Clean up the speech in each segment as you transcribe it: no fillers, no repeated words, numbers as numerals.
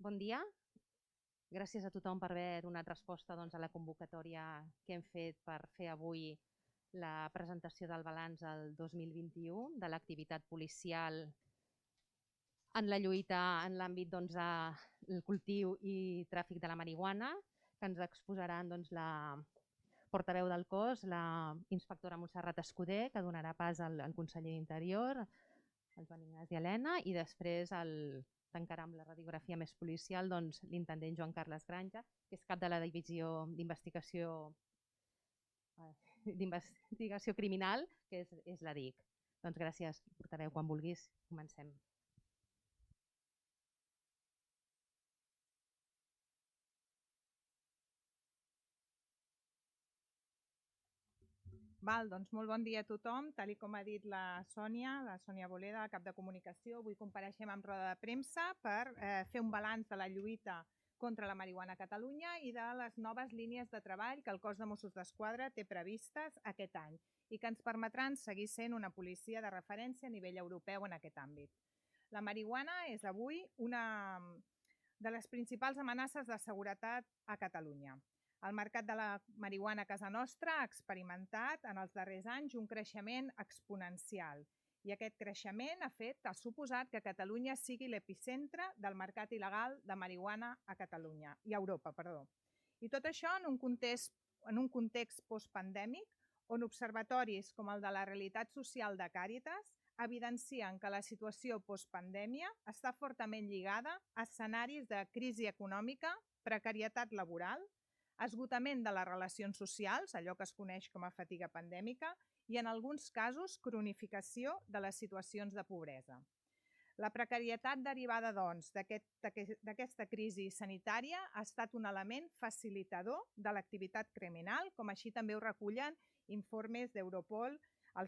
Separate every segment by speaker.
Speaker 1: Bon dia. Gràcies a tothom per haver donat resposta a la convocatòria que hem fet per fer avui la presentació del balanç del 2021 de l'activitat policial en la lluita en l'àmbit del cultiu i tràfic de la marihuana, que ens exposaran la portaveu del cos, la inspectora Montserrat Escudé, que donarà pas al conseller d'Interior, el Joan Ignasi Elena, i després tancarà amb la radiografia més policial l'intendent Joan Carles Granja, que és cap de la divisió d'investigació criminal, que és la DIC. Doncs gràcies, portaveu, quan vulguis, comencem.
Speaker 2: Doncs molt bon dia a tothom. Tal com ha dit la Sònia Boleda, cap de comunicació, avui compareixem en roda de premsa per fer un balanç de la lluita contra la marihuana a Catalunya i de les noves línies de treball que el cos de Mossos d'Esquadra té previstes aquest any i que ens permetran seguir sent una policia de referència a nivell europeu en aquest àmbit. La marihuana és avui una de les principals amenaces de seguretat a Catalunya. El mercat de la marihuana a casa nostra ha experimentat en els darrers anys un creixement exponencial i aquest creixement ha suposat que Catalunya sigui l'epicentre del mercat il·legal de marihuana a Catalunya i a Europa, perdó. I tot això en un context postpandèmic on observatoris com el de la realitat social de Càritas evidencien que la situació postpandèmia està fortament lligada a escenaris de crisi econòmica, precarietat laboral, esgotament de les relacions socials, allò que es coneix com a fatiga pandèmica, i en alguns casos cronificació de les situacions de pobresa. La precarietat derivada, doncs, d'aquesta crisi sanitària ha estat un element facilitador de l'activitat criminal, com així també ho recullen informes d'Europol,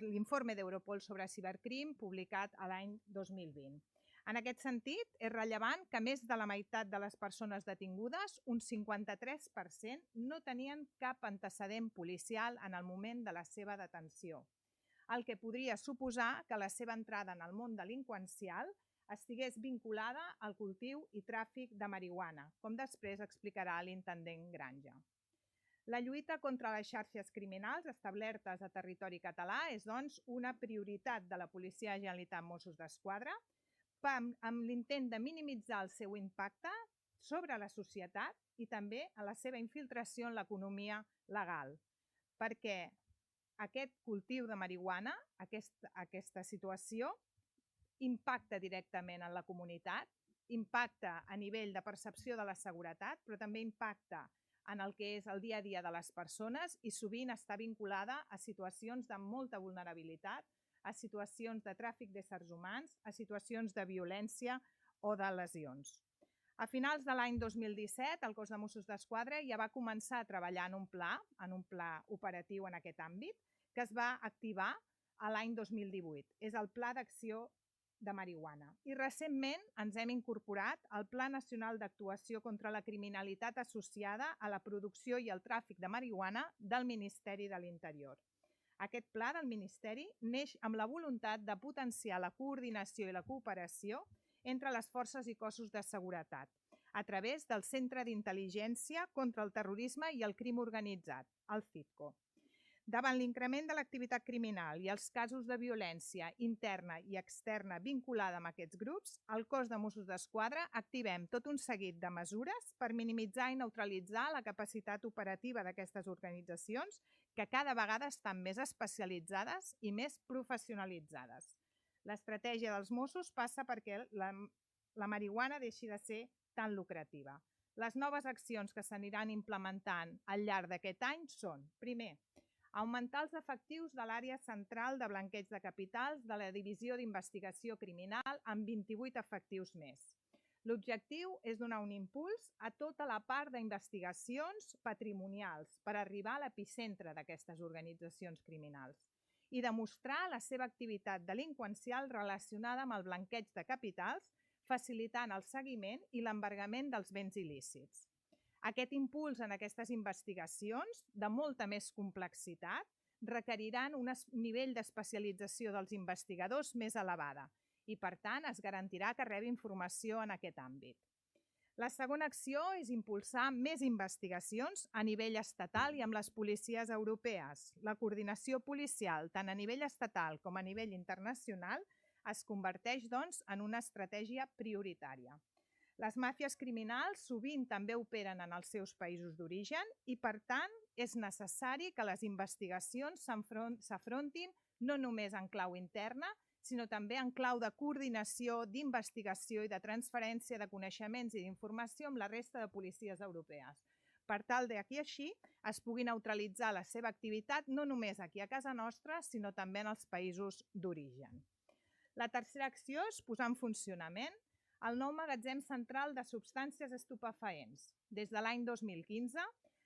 Speaker 2: l'informe d'Europol sobre cibercrim publicat l'any 2020. En aquest sentit, és rellevant que més de la meitat de les persones detingudes, un 53%, no tenien cap antecedent policial en el moment de la seva detenció, el que podria suposar que la seva entrada en el món delinqüencial estigués vinculada al cultiu i tràfic de marihuana, com després explicarà l'intendent Granja. La lluita contra les xarxes criminals establertes a territori català és, doncs, una prioritat de la Policia de la Generalitat Mossos d'Esquadra, amb l'intent de minimitzar el seu impacte sobre la societat i també a la seva infiltració en l'economia legal, perquè aquest cultiu de marihuana, aquesta situació, impacta directament en la comunitat, impacta a nivell de percepció de la seguretat, però també impacta en el que és el dia a dia de les persones i sovint està vinculada a situacions de molta vulnerabilitat, a situacions de tràfic d'éssers humans, a situacions de violència o de lesions. A finals de l'any 2017, el cos de Mossos d'Esquadra ja va començar a treballar en un pla operatiu en aquest àmbit, que es va activar l'any 2018. És el Pla d'Acció de Marihuana. I recentment ens hem incorporat al Pla Nacional d'Actuació contra la Criminalitat associada a la producció i el tràfic de marihuana del Ministeri de l'Interior. Aquest pla del Ministeri neix amb la voluntat de potenciar la coordinació i la cooperació entre les forces i cossos de seguretat a través del Centre d'Intel·ligència contra el Terrorisme i el Crim Organitzat, el CITCO. Davant l'increment de l'activitat criminal i els casos de violència interna i externa vinculada amb aquests grups, el cos de Mossos d'Esquadra activem tot un seguit de mesures per minimitzar i neutralitzar la capacitat operativa d'aquestes organitzacions que cada vegada estan més especialitzades i més professionalitzades. L'estratègia dels Mossos passa perquè la marihuana deixi de ser tan lucrativa. Les noves accions que s'aniran implementant al llarg d'aquest any són, primer, augmentar els efectius de l'àrea central de blanqueig de capitals de la Divisió d'Investigació Criminal amb 28 efectius més. L'objectiu és donar un impuls a tota la part d'investigacions patrimonials per arribar a l'epicentre d'aquestes organitzacions criminals i demostrar la seva activitat delinqüencial relacionada amb el blanqueig de capitals, facilitant el seguiment i l'embargament dels béns il·lícits. Aquest impuls en aquestes investigacions, de molta més complexitat, requeriran un nivell d'especialització dels investigadors més elevada i, per tant, es garantirà que rebi informació en aquest àmbit. La segona acció és impulsar més investigacions a nivell estatal i amb les policies europees. La coordinació policial, tant a nivell estatal com a nivell internacional, es converteix, doncs, en una estratègia prioritària. Les màfies criminals sovint també operen en els seus països d'origen i, per tant, és necessari que les investigacions s'afrontin no només en clau interna, sinó també en clau de coordinació, d'investigació i de transferència de coneixements i d'informació amb la resta de policies europees, per tal que així es pugui neutralitzar la seva activitat no només aquí a casa nostra, sinó també en els països d'origen. La tercera acció és posar en funcionament el nou magatzem central de substàncies estupefaents. Des de l'any 2015,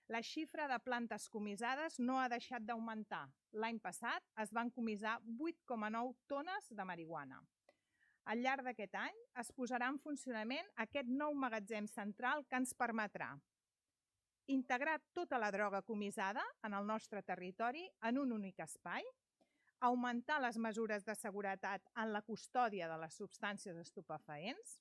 Speaker 2: la xifra de plantes comissades no ha deixat d'augmentar. L'any passat es van comissar 8,9 tones de marihuana. Al llarg d'aquest any es posarà en funcionament aquest nou magatzem central que ens permetrà integrar tota la droga comissada en el nostre territori en un únic espai, augmentar les mesures de seguretat en la custòdia de les substàncies estupefaents,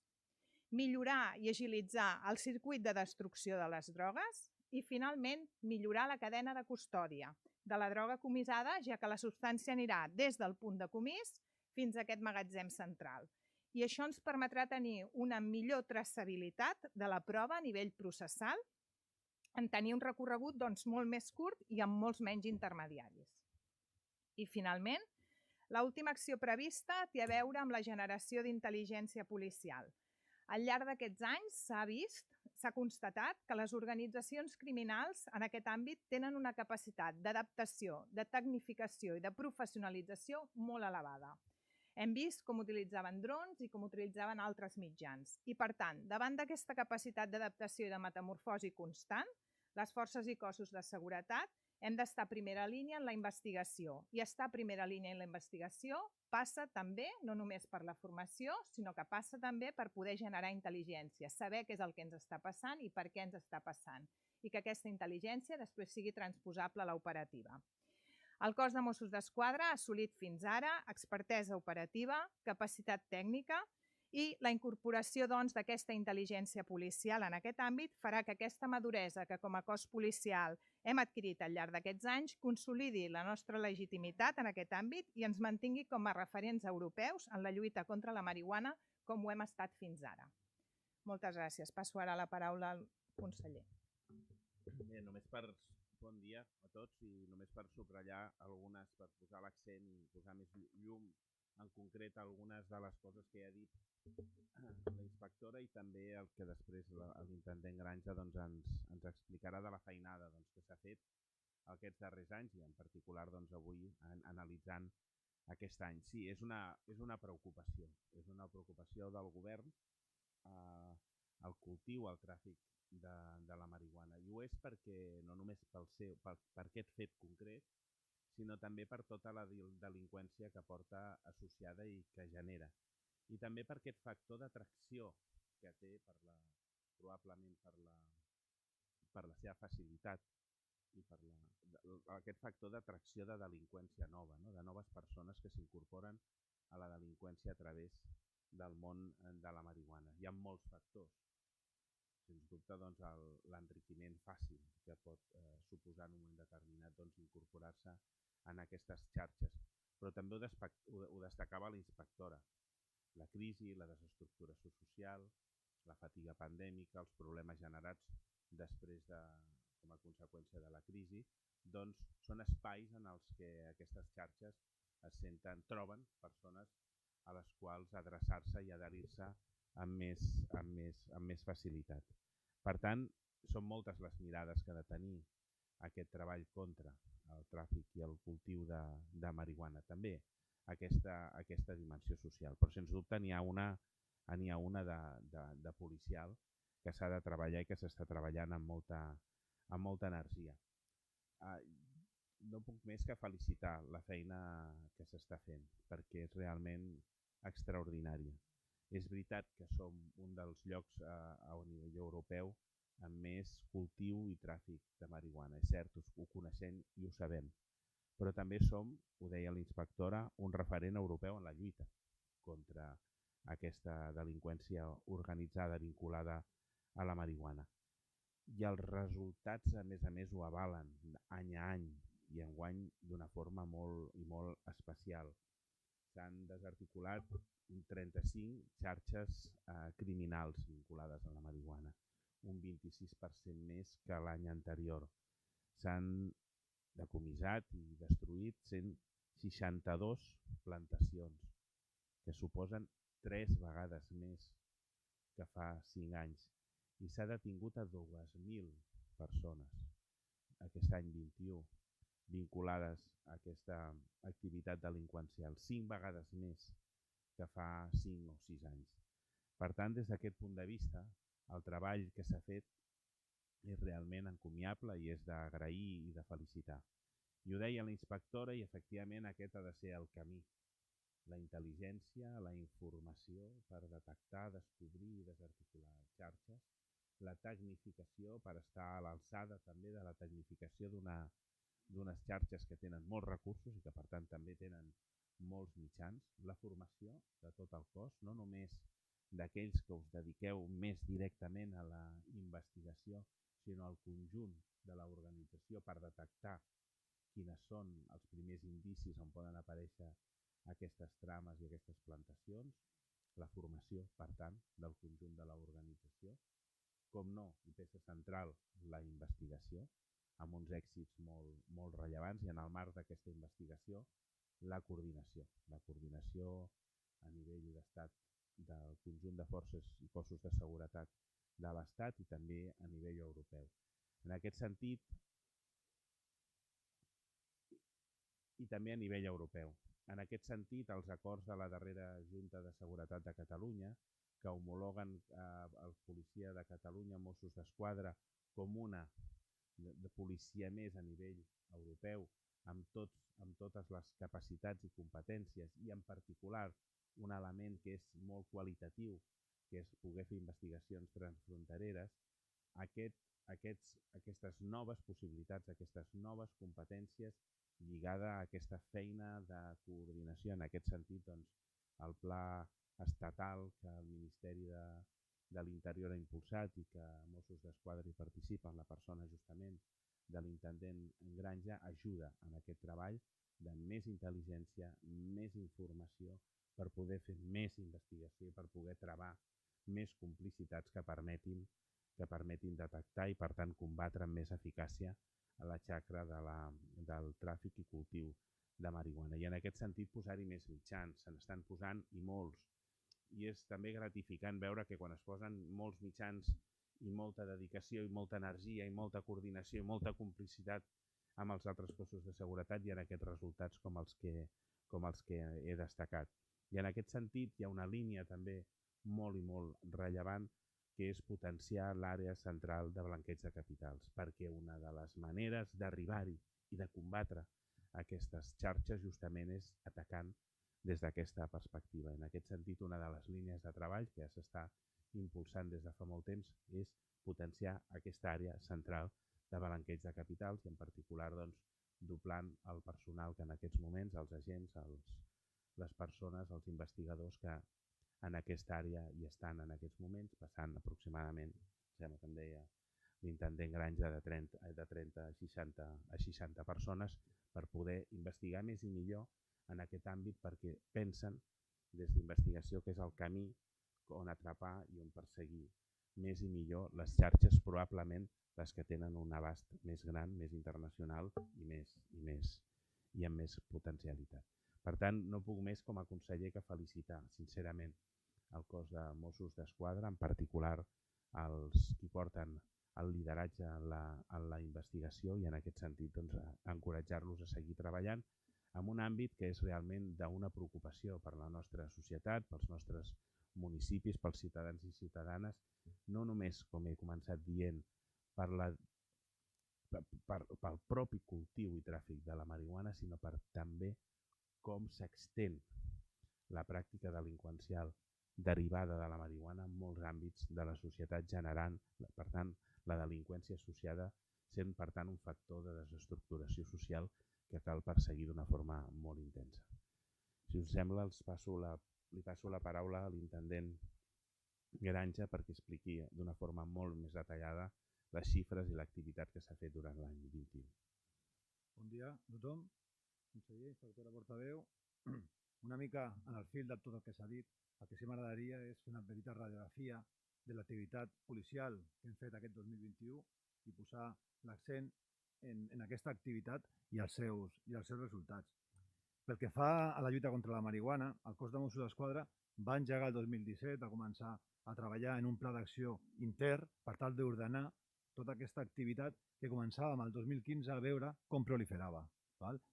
Speaker 2: millorar i agilitzar el circuit de destrucció de les drogues i, finalment, millorar la cadena de custòdia de la droga comissada, ja que la substància anirà des del punt de comís fins a aquest magatzem central. I això ens permetrà tenir una millor traçabilitat de la prova a nivell processal, en tenir un recorregut molt més curt i amb molts menys intermediaris. I, finalment, l'última acció prevista té a veure amb la generació d'intel·ligència policial. Al llarg d'aquests anys s'ha constatat que les organitzacions criminals en aquest àmbit tenen una capacitat d'adaptació, de tecnificació i de professionalització molt elevada. Hem vist com utilitzaven drons i com utilitzaven altres mitjans. I, per tant, davant d'aquesta capacitat d'adaptació i de metamorfosi constant, les forces i cossos de seguretat hem d'estar a primera línia en la investigació. I estar a primera línia en la investigació passa també, no només per la formació, sinó que passa també per poder generar intel·ligència, saber què és el que ens està passant i per què ens està passant, i que aquesta intel·ligència després sigui transposable a l'operativa. El cos de Mossos d'Esquadra ha assolit fins ara expertesa operativa, capacitat tècnica i la incorporació d'aquesta intel·ligència policial en aquest àmbit farà que aquesta maduresa que com a cos policial hem adquirit al llarg d'aquests anys consolidi la nostra legitimitat en aquest àmbit i ens mantingui com a referents europeus en la lluita contra la marihuana com ho hem estat fins ara. Moltes gràcies. Passo ara la paraula al conseller.
Speaker 3: Bé, bon dia a tots i només per subratllar algunes, per posar l'accent i posar més llum en concret algunes de les coses que ha dit la inspectora i també el que després l'intendent Granja ens explicarà de la feinada que s'ha fet aquests darrers anys i en particular avui analitzant aquest any. Sí, és una preocupació del govern el cultiu, el tràfic de la marihuana. I ho és perquè no només per aquest fet concret, sinó també per tota la delinqüència que porta associada i que genera. I també per aquest factor d'atracció que té probablement per la seva facilitat i per aquest factor d'atracció de delinqüència nova, de noves persones que s'incorporen a la delinqüència a través del món de la marihuana. Hi ha molts factors. Sens dubte, l'enriquiment fàcil que pot suposar en un moment determinat incorporar-se en aquestes xarxes. Però també ho destacava la inspectora. La crisi, la desestructuració social, la fatiga pandèmica, els problemes generats després com a conseqüència de la crisi, són espais en els que aquestes xarxes troben persones a les quals adreçar-se i adherir-se amb més facilitat. Per tant, són moltes les mirades que ha de tenir aquest treball contra el tràfic i el cultiu de marihuana. També aquesta dimensió social. Però, sens dubte, n'hi ha una de policial que s'ha de treballar i que s'està treballant amb molta energia. No puc més que felicitar la feina que s'està fent, perquè és realment extraordinària. És veritat que som un dels llocs a nivell europeu amb més cultiu i tràfic de marihuana. És cert, ho coneixem i ho sabem. Però també som, ho deia la inspectora, un referent europeu en la lluita contra aquesta delinqüència organitzada vinculada a la marihuana. I els resultats, a més, ho avalen any a any i enguany d'una forma molt especial. S'han desarticulat 35 xarxes criminals vinculades a la marihuana, un 26% més que l'any anterior. S'han decomissat i destruït 162 plantacions, que suposen 3 vegades més que fa 5 anys. I s'ha detingut a 2.000 persones aquest any 21 vinculades a aquesta activitat delinqüencial, 5 vegades més que fa 5 o 6 anys. Per tant, des d'aquest punt de vista, el treball que s'ha fet és realment encomiable i és d'agrair i de felicitar. I ho deia la inspectora i efectivament aquest ha de ser el camí. La intel·ligència, la informació per detectar, descobrir i desarticular xarxes, la tecnificació per estar a l'alçada també de la tecnificació d'unes xarxes que tenen molts recursos i que per tant també tenen molts mitjans, la formació de tot el cos, no només d'aquells que us dediqueu més directament a la investigació, sinó al conjunt de l'organització per detectar quines són els primers indicis on poden aparèixer aquestes trames i aquestes plantacions, la formació, per tant, del conjunt de l'organització, com no, i peça central, la investigació, amb uns èxits molt rellevants, i en el marc d'aquesta investigació, la coordinació a nivell d'estat del conjunt de forces i cossos de seguretat de l'Estat i també a nivell europeu. En aquest sentit, i també a nivell europeu. En aquest sentit, els acords de la darrera Junta de Seguretat de Catalunya, que homologuen el policia de Catalunya, Mossos d'Esquadra, com una de policia més a nivell europeu, amb totes les capacitats i competències, i en particular un element que és molt qualitatiu, que és poder fer investigacions transfrontereres, aquestes noves possibilitats, aquestes noves competències lligada a aquesta feina de coordinació. En aquest sentit, el pla estatal que el Ministeri de l'Interior ha impulsat i que Mossos d'Esquadra hi participa, en la persona justament de l'intendent Granja, ajuda en aquest treball de més intel·ligència, més informació, per poder fer més investigació i per poder travar més complicitats que permetin detectar i, per tant, combatre amb més eficàcia la xacra del tràfic i cultiu de marihuana. I en aquest sentit posar-hi més mitjans, se n'estan posant i molts. I és també gratificant veure que quan es posen molts mitjans i molta dedicació i molta energia i molta coordinació i molta complicitat amb els altres cossos de seguretat hi ha aquests resultats com els que he destacat. I en aquest sentit hi ha una línia també molt i molt rellevant que és potenciar l'àrea central de blanqueig de capitals, perquè una de les maneres d'arribar-hi i de combatre aquestes xarxes justament és atacant des d'aquesta perspectiva. En aquest sentit, una de les línies de treball que ja s'està impulsant des de fa molt temps és potenciar aquesta àrea central de blanqueig de capitals i en particular doblant el personal que en aquests moments, els agents, les persones, els investigadors que en aquesta àrea hi estan en aquests moments, passant aproximadament, sembla que em deia l'intendent Granja, de 30 a 60 persones per poder investigar més i millor en aquest àmbit, perquè pensen des d'investigació que és el camí on atrapar i on perseguir més i millor les xarxes, probablement les que tenen un abast més gran, més internacional i amb més potencialitat. Per tant, no puc més com a conseller que felicitar sincerament el cos de Mossos d'Esquadra, en particular els qui porten el lideratge en la investigació i en aquest sentit encoratjar-los a seguir treballant en un àmbit que és realment d'una preocupació per la nostra societat, pels nostres municipis, pels ciutadans i ciutadanes, no només, com he començat dient, pel propi cultiu i tràfic de la marihuana, sinó per també com s'extén la pràctica delinqüencial derivada de la marihuana en molts àmbits de la societat, generant, per tant, la delinqüència associada sent, per tant, un factor de desestructuració social que cal perseguir d'una forma molt intensa. Si us sembla, li passo la paraula a l'intendent Granja perquè expliqui d'una forma molt més detallada les xifres i l'activitat que s'ha fet durant l'any 21.
Speaker 4: Bon dia a tothom, conseller, inspectora portaveu. Una mica en el fil de tot el que s'ha dit, el que sí m'agradaria és fer una petita radiografia de l'activitat policial que hem fet aquest 2021 i posar l'accent en aquesta activitat i els seus resultats. Pel que fa a la lluita contra la marihuana, el cos de Mossos d'Esquadra va engegar el 2017, va començar a treballar en un pla d'acció intern per tal d'ordenar tota aquesta activitat que començàvem el 2015 a veure com proliferava.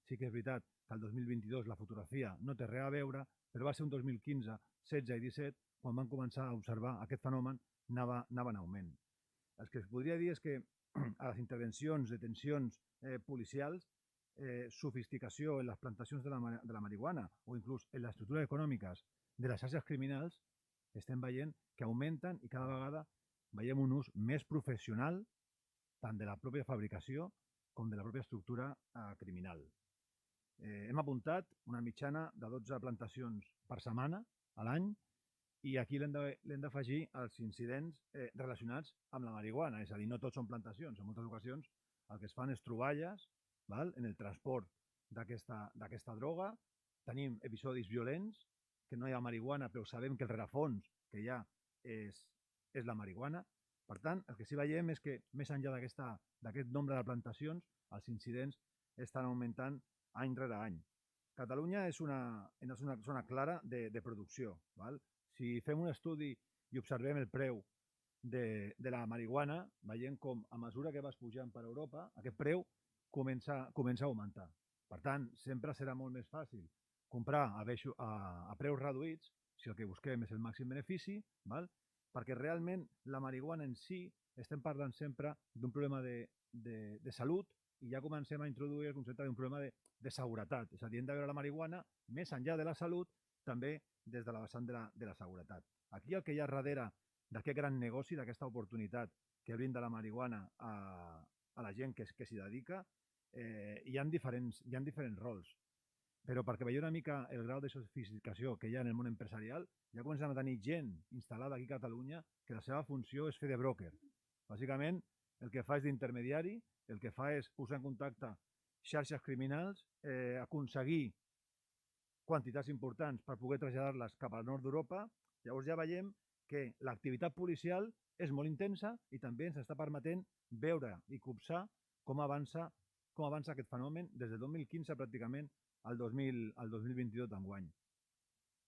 Speaker 4: Sí que és veritat que el 2022 la fotografia no té res a veure, però va ser un 2015, 16 i 17 quan van començar a observar aquest fenomen anava en augment. El que es podria dir és que a les intervencions, detencions policials, sofisticació en les plantacions de la marihuana o inclús en les estructures econòmiques de les xarxes criminals, estem veient que augmenten i cada vegada veiem un ús més professional tant de la pròpia fabricació com de la pròpia estructura criminal. Hem apuntat una mitjana de 12 plantacions per setmana a l'any i aquí l'hem d'afegir els incidents relacionats amb la marihuana, és a dir, no tots són plantacions, en moltes ocasions el que es fan és troballes en el transport d'aquesta droga, tenim episodis violents, que no hi ha marihuana però sabem que el rerefons que hi ha és la marihuana. Per tant, el que sí veiem és que més enllà d'aquest nombre de plantacions, els incidents estan augmentant any rere any. Catalunya és una zona clara de producció. Si fem un estudi i observem el preu de la marihuana, veiem com a mesura que vas pujant per Europa, aquest preu comença a augmentar. Per tant, sempre serà molt més fàcil comprar a preus reduïts si el que busquem és el màxim benefici, perquè realment la marihuana en si estem parlant sempre d'un problema de salut i ja comencem a introduir el concepte d'un problema de seguretat. És a dir, hem de veure la marihuana més enllà de la salut, també des de la vessant de la seguretat. Aquí el que hi ha darrere d'aquest gran negoci, d'aquesta oportunitat que brinda la marihuana a la gent que s'hi dedica, hi ha diferents rols. Però perquè veieu una mica el grau de sofisticació que hi ha en el món empresarial, ja comencem a tenir gent instal·lada aquí a Catalunya que la seva funció és fer de broker. Bàsicament, el que fa és d'intermediari, el que fa és posar en contacte xarxes criminals, aconseguir quantitats importants per poder traslladar-les cap al nord d'Europa. Llavors ja veiem que l'activitat policial és molt intensa i també ens està permetent veure i copsar com avança aquest fenomen des del 2015 pràcticament al 2022 d'enguany.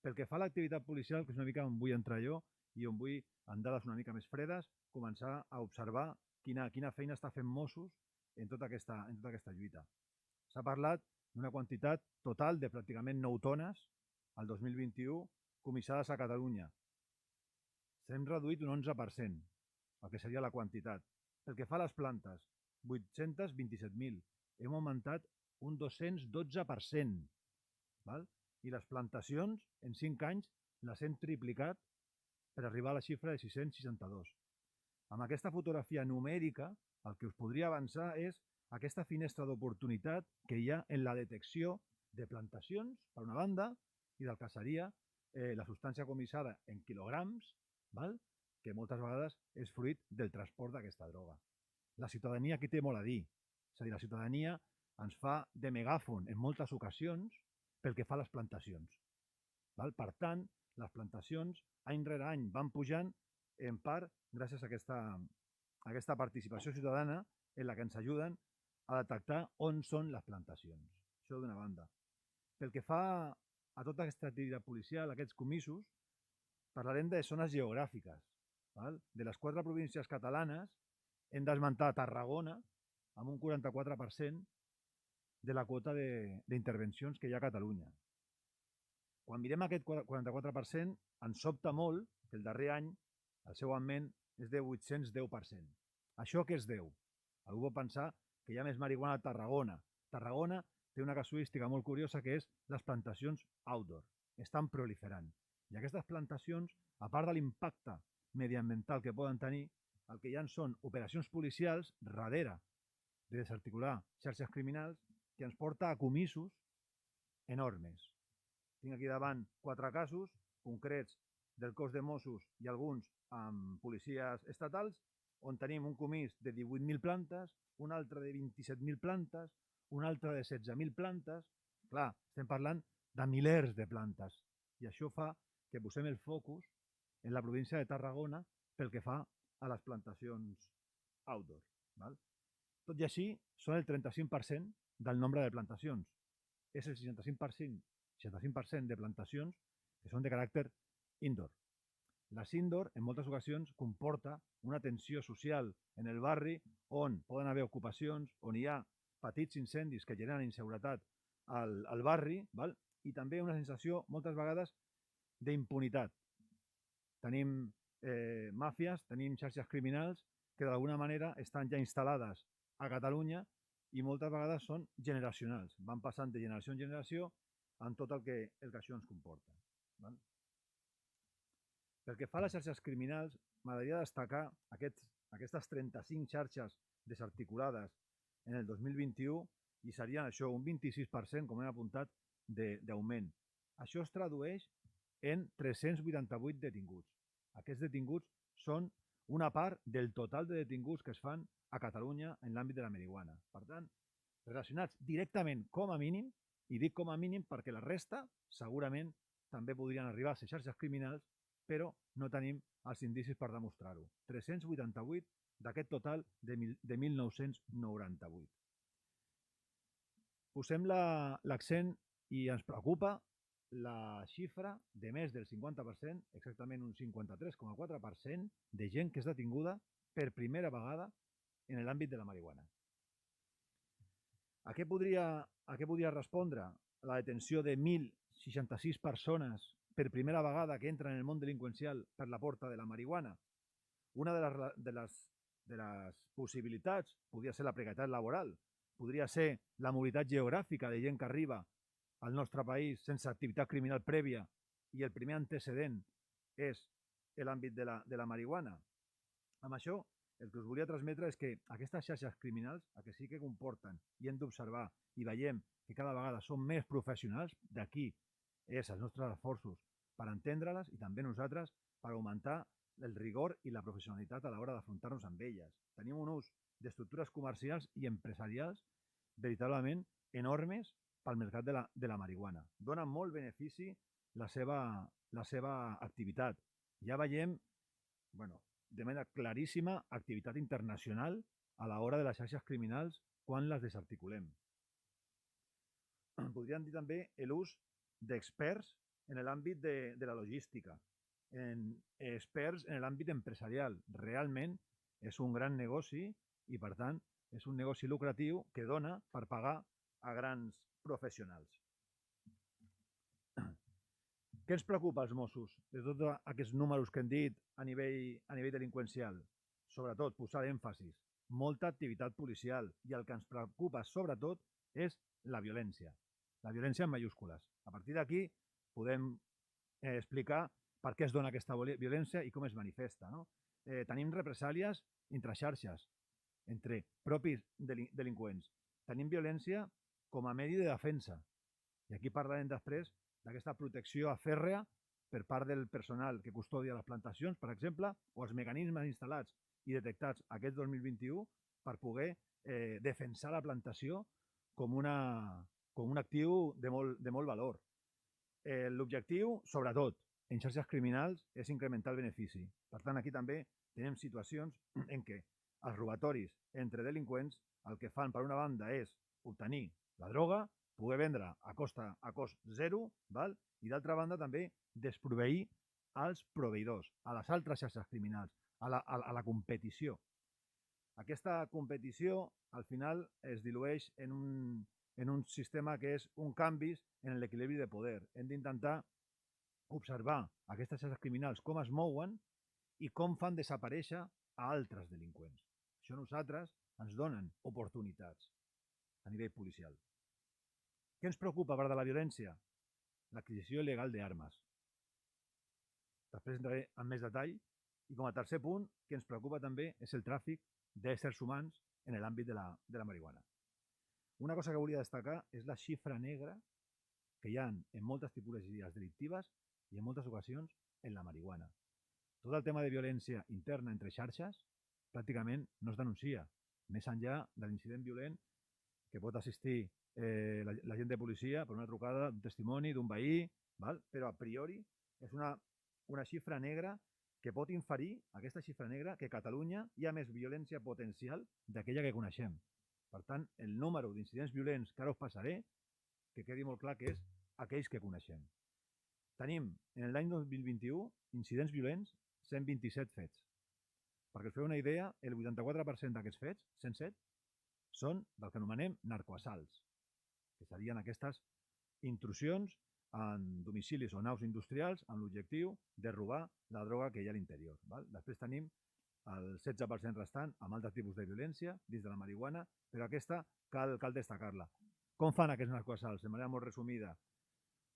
Speaker 4: Pel que fa a l'activitat policial, que és una mica on vull entrar jo i on vull, en dades una mica més fredes, començar a observar quina feina està fent Mossos en tota aquesta lluita. S'ha parlat d'una quantitat total de pràcticament 9 tones al 2021 comissades a Catalunya. S'hem reduït un 11%, el que seria la quantitat. Pel que fa a les plantes, 827.000. Hem augmentat un 212%. I les plantacions, en 5 anys, les hem triplicat per arribar a la xifra de 662. Amb aquesta fotografia numèrica, el que us podria avançar és aquesta finestra d'oportunitat que hi ha en la detecció de plantacions, per una banda, i del que seria la substància comissada en quilograms, que moltes vegades és fruit del transport d'aquesta droga. La ciutadania aquí té molt a dir. És a dir, la ciutadania ens fa de megàfon en moltes ocasions pel que fa a les plantacions. Per tant, les plantacions any rere any van pujant en part gràcies a aquesta participació ciutadana en la que ens ajuden a detectar on són les plantacions. Això d'una banda. Pel que fa a tota aquesta activitat policial, aquests comissos, parlarem de zones geogràfiques. De les 4 províncies catalanes hem d'esmentar Tarragona amb un 44% de la quota d'intervencions que hi ha a Catalunya. Quan mirem aquest 44%, ens sobta molt que el darrer any el seu augment és de 810%. Això què es deu? Algú pot pensar que hi ha més marihuana a Tarragona. Tarragona té una casuística molt curiosa que és les plantacions outdoor. Estan proliferant. I aquestes plantacions, a part de l'impacte mediambiental que poden tenir, el que hi ha són operacions policials darrere de desarticular xarxes criminals que ens porta a comissos enormes. Tinc aquí davant 4 casos concrets del cos de Mossos i alguns amb policies estatals, on tenim un comís de 18.000 plantes, un altre de 27.000 plantes, un altre de 16.000 plantes. Clar, estem parlant de milers de plantes. I això fa que posem el focus en la província de Tarragona pel que fa a les plantacions outdoor. Val? Tot i així, són el 35% del nombre de plantacions. És el 65% de plantacions que són de caràcter indoor. Les indoor, en moltes ocasions, comporta una tensió social en el barri on poden haver ocupacions, on hi ha petits incendis que generen inseguretat al barri, val? I també una sensació, moltes vegades, d'impunitat. Tenim màfies, tenim xarxes criminals que d'alguna manera estan ja instal·lades a Catalunya i moltes vegades són generacionals. Van passant de generació en generació amb tot el que això ens comporta. Val? Pel que fa a les xarxes criminals, m'agradaria destacar aquestes 35 xarxes desarticulades en el 2021 i serien això, un 26%, com hem apuntat, d'augment. Això es tradueix en 388 detinguts. Aquests detinguts són una part del total de detinguts que es fan a Catalunya en l'àmbit de la marihuana. Per tant, relacionats directament com a mínim, i dic com a mínim perquè la resta segurament també podrien arribar a ser xarxes criminals, però no tenim els indicis per demostrar-ho. 388 d'aquest total de 1.998. Posem l'accent i ens preocupa la xifra de més del 50%, exactament un 53,4% de gent que és detinguda per primera vegada en l'àmbit de la marihuana. A què podria respondre la detenció de 1.066 persones per primera vegada que entren en el món delinqüencial per la porta de la marihuana? Una de les possibilitats podria ser la precarietat laboral, podria ser la mobilitat geogràfica de gent que arriba al nostre país sense activitat criminal prèvia i el primer antecedent és l'àmbit de la marihuana. Amb això, el que us volia transmetre és que aquestes xarxes criminals, el que sí que comporten i hem d'observar i veiem que cada vegada són més professionals, d'aquí és els nostres esforços per entendre-les i també nosaltres per augmentar el rigor i la professionalitat a l'hora d'afrontar-nos amb elles. Tenim un ús d'estructures comercials i empresarials veritablement enormes pel mercat de la marihuana. Dona molt benefici la seva activitat. Ja veiem, de manera claríssima, activitat internacional a l'hora de les xarxes criminals quan les desarticulem. Podríem dir també l'ús d'experts en l'àmbit de la logística, experts en l'àmbit empresarial. Realment és un gran negoci i, per tant, és un negoci lucratiu que dona per pagar a grans professionals. Què ens preocupa als Mossos de tots aquests números que hem dit a nivell delinqüencial? Sobretot, posar èmfasis, molta activitat policial, i el que ens preocupa sobretot és la violència en majúscules. A partir d'aquí podem explicar per què es dona aquesta violència i com es manifesta. Tenim represàlies entre xarxes, entre propis delinqüents. Tenim violència com a medi de defensa. I aquí parlarem després d'aquesta protecció fèrrea per part del personal que custodia les plantacions, per exemple, o els mecanismes instal·lats i detectats aquest 2021 per poder defensar la plantació com un actiu de molt valor. L'objectiu, sobretot, en xarxes criminals, és incrementar el benefici. Per tant, aquí també tenim situacions en què els robatoris entre delinqüents el que fan, per una banda, és obtenir la droga, poder vendre a cost zero, i d'altra banda també desproveir als proveïdors, a les altres xarxes criminals, a la competició. Aquesta competició, al final, es dilueix en un sistema que és un canvi en l'equilibri de poder. Hem d'intentar observar aquestes xarxes criminals, com es mouen i com fan desaparèixer a altres delinqüents. Això a nosaltres ens donen oportunitats a nivell policial. Què ens preocupa a part de la violència? L'adquisició il·legal d'armes. Després entraré en més detall. I com a tercer punt, que ens preocupa també és el tràfic d'éssers humans en l'àmbit de la marihuana. Una cosa que volia destacar és la xifra negra que hi ha en moltes tipologies delictives i en moltes ocasions en la marihuana. tot el tema de violència interna entre xarxes pràcticament no es denuncia, més enllà de l'incident violent que pot assistir l'agent de policia per una trucada d'un testimoni, d'un veí, val? Però a priori és una xifra negra que pot inferir, aquesta xifra negra, que a Catalunya hi ha més violència potencial d'aquella que coneixem. Per tant, el número d'incidents violents que ara us passaré, que quedi molt clar que és aquells que coneixem. Tenim, en l'any 2021, incidents violents, 127 fets. Perquè us feu una idea, el 84% d'aquests fets, 107, són del que anomenem narcoassalts, que serien aquestes intrusions en domicilis o naus industrials amb l'objectiu de robar la droga que hi ha a l'interior. Després tenim el 16% restant amb altres tipus de violència dins de la marihuana, però aquesta cal destacar-la. Com fan aquests narcoassalts? De manera molt resumida.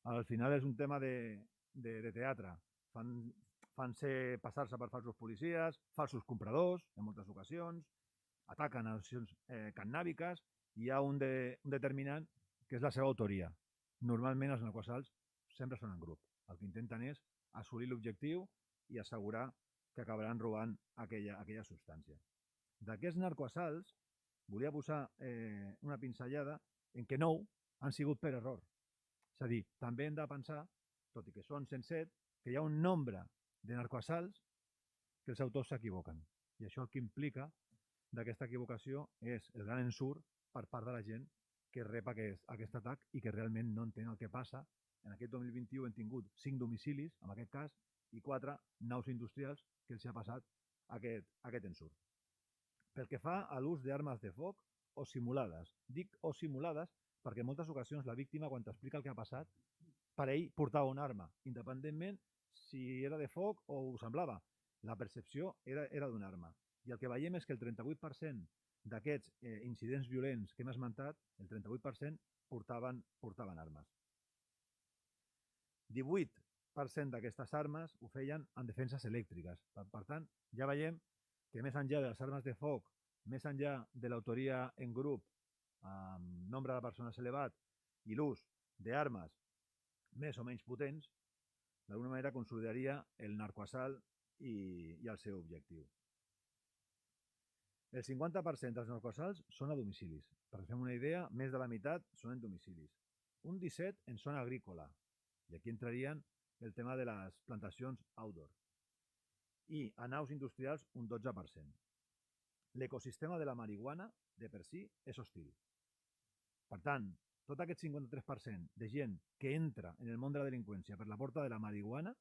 Speaker 4: Al final és un tema de teatre. Fan-se passar-se per falsos policies, falsos compradors, en moltes ocasions, ataquen a associacions cannàbiques i hi ha un determinant que és la seva autoria. Normalment els narcoassalts sempre són en grup. El que intenten és assolir l'objectiu i assegurar que acabaran robant aquella substància. D'aquests narcoassalts volia posar una pinzellada en què 9 han sigut per error. És a dir, també hem de pensar, tot i que són 107, que hi ha un nombre de narcoassalts que els autors s'equivoquen. I això el que implica d'aquesta equivocació és el gran ensurt per part de la gent que rep aquest atac i que realment no entén el que passa. En aquest 2021 hem tingut 5 domicilis, en aquest cas, i 4 naus industrials que els ha passat aquest ensurt. Pel que fa a l'ús d'armes de foc o simulades. Dic o simulades perquè en moltes ocasions la víctima, quan t'explica el que ha passat, per ell portava una arma, independentment si era de foc o ho semblava. La percepció era d'una arma. I el que veiem és que el 38% d'aquests incidents violents que hem esmentat, el 38% portaven armes. 18% d'aquestes armes ho feien en defenses elèctriques. Per tant, ja veiem que més enllà de les armes de foc, més enllà de l'autoria en grup, amb nombre de persones elevat, i l'ús d'armes més o menys potents, d'alguna manera consolidaria el narcoassalt i el seu objectiu. El 50% dels narcoassalts són a domicilis. Per fer una idea, més de la meitat són en domicilis. Un 17% en zona agrícola. I aquí entrarien el tema de les plantacions outdoor. I a naus industrials un 12%. L'ecosistema de la marihuana, de per si, és hostil. Per tant, tot aquest 53% de gent que entra en el món de la delinqüència per la porta de la marihuana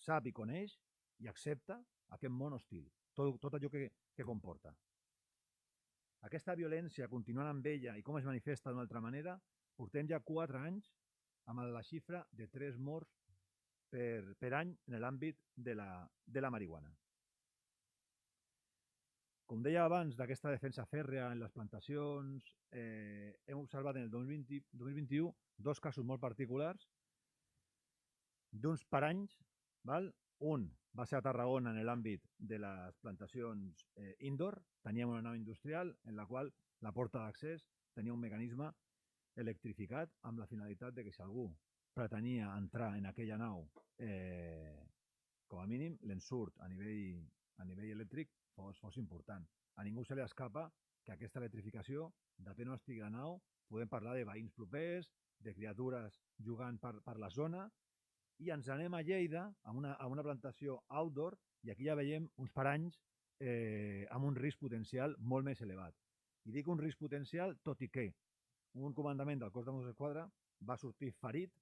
Speaker 4: sap i coneix i accepta aquest món hostil, tot allò que comporta. Aquesta violència, continuant amb ella i com es manifesta d'una altra manera, portem ja 4 anys amb la xifra de 3 morts per any en l'àmbit de la marihuana. Com deia abans, d'aquesta defensa fèrrea en les plantacions, hem observat en el 2021 2 casos molt particulars, d'uns paranys. Un va ser a Tarragona en l'àmbit de les plantacions indoor. Teníem una nau industrial en la qual la porta d'accés tenia un mecanisme electrificat amb la finalitat de que si algú pretenia entrar en aquella nau, com a mínim l'ensurt a nivell elèctric fos important. A ningú se li escapa que aquesta electrificació, depèn on estigui la nau, podem parlar de veïns propers, de criatures jugant per la zona, i ens anem a Lleida, a una plantació outdoor, i aquí ja veiem uns paranys amb un risc potencial molt més elevat. I dic un risc potencial, tot i que un comandament del cos de Mossos d'Esquadra va sortir ferit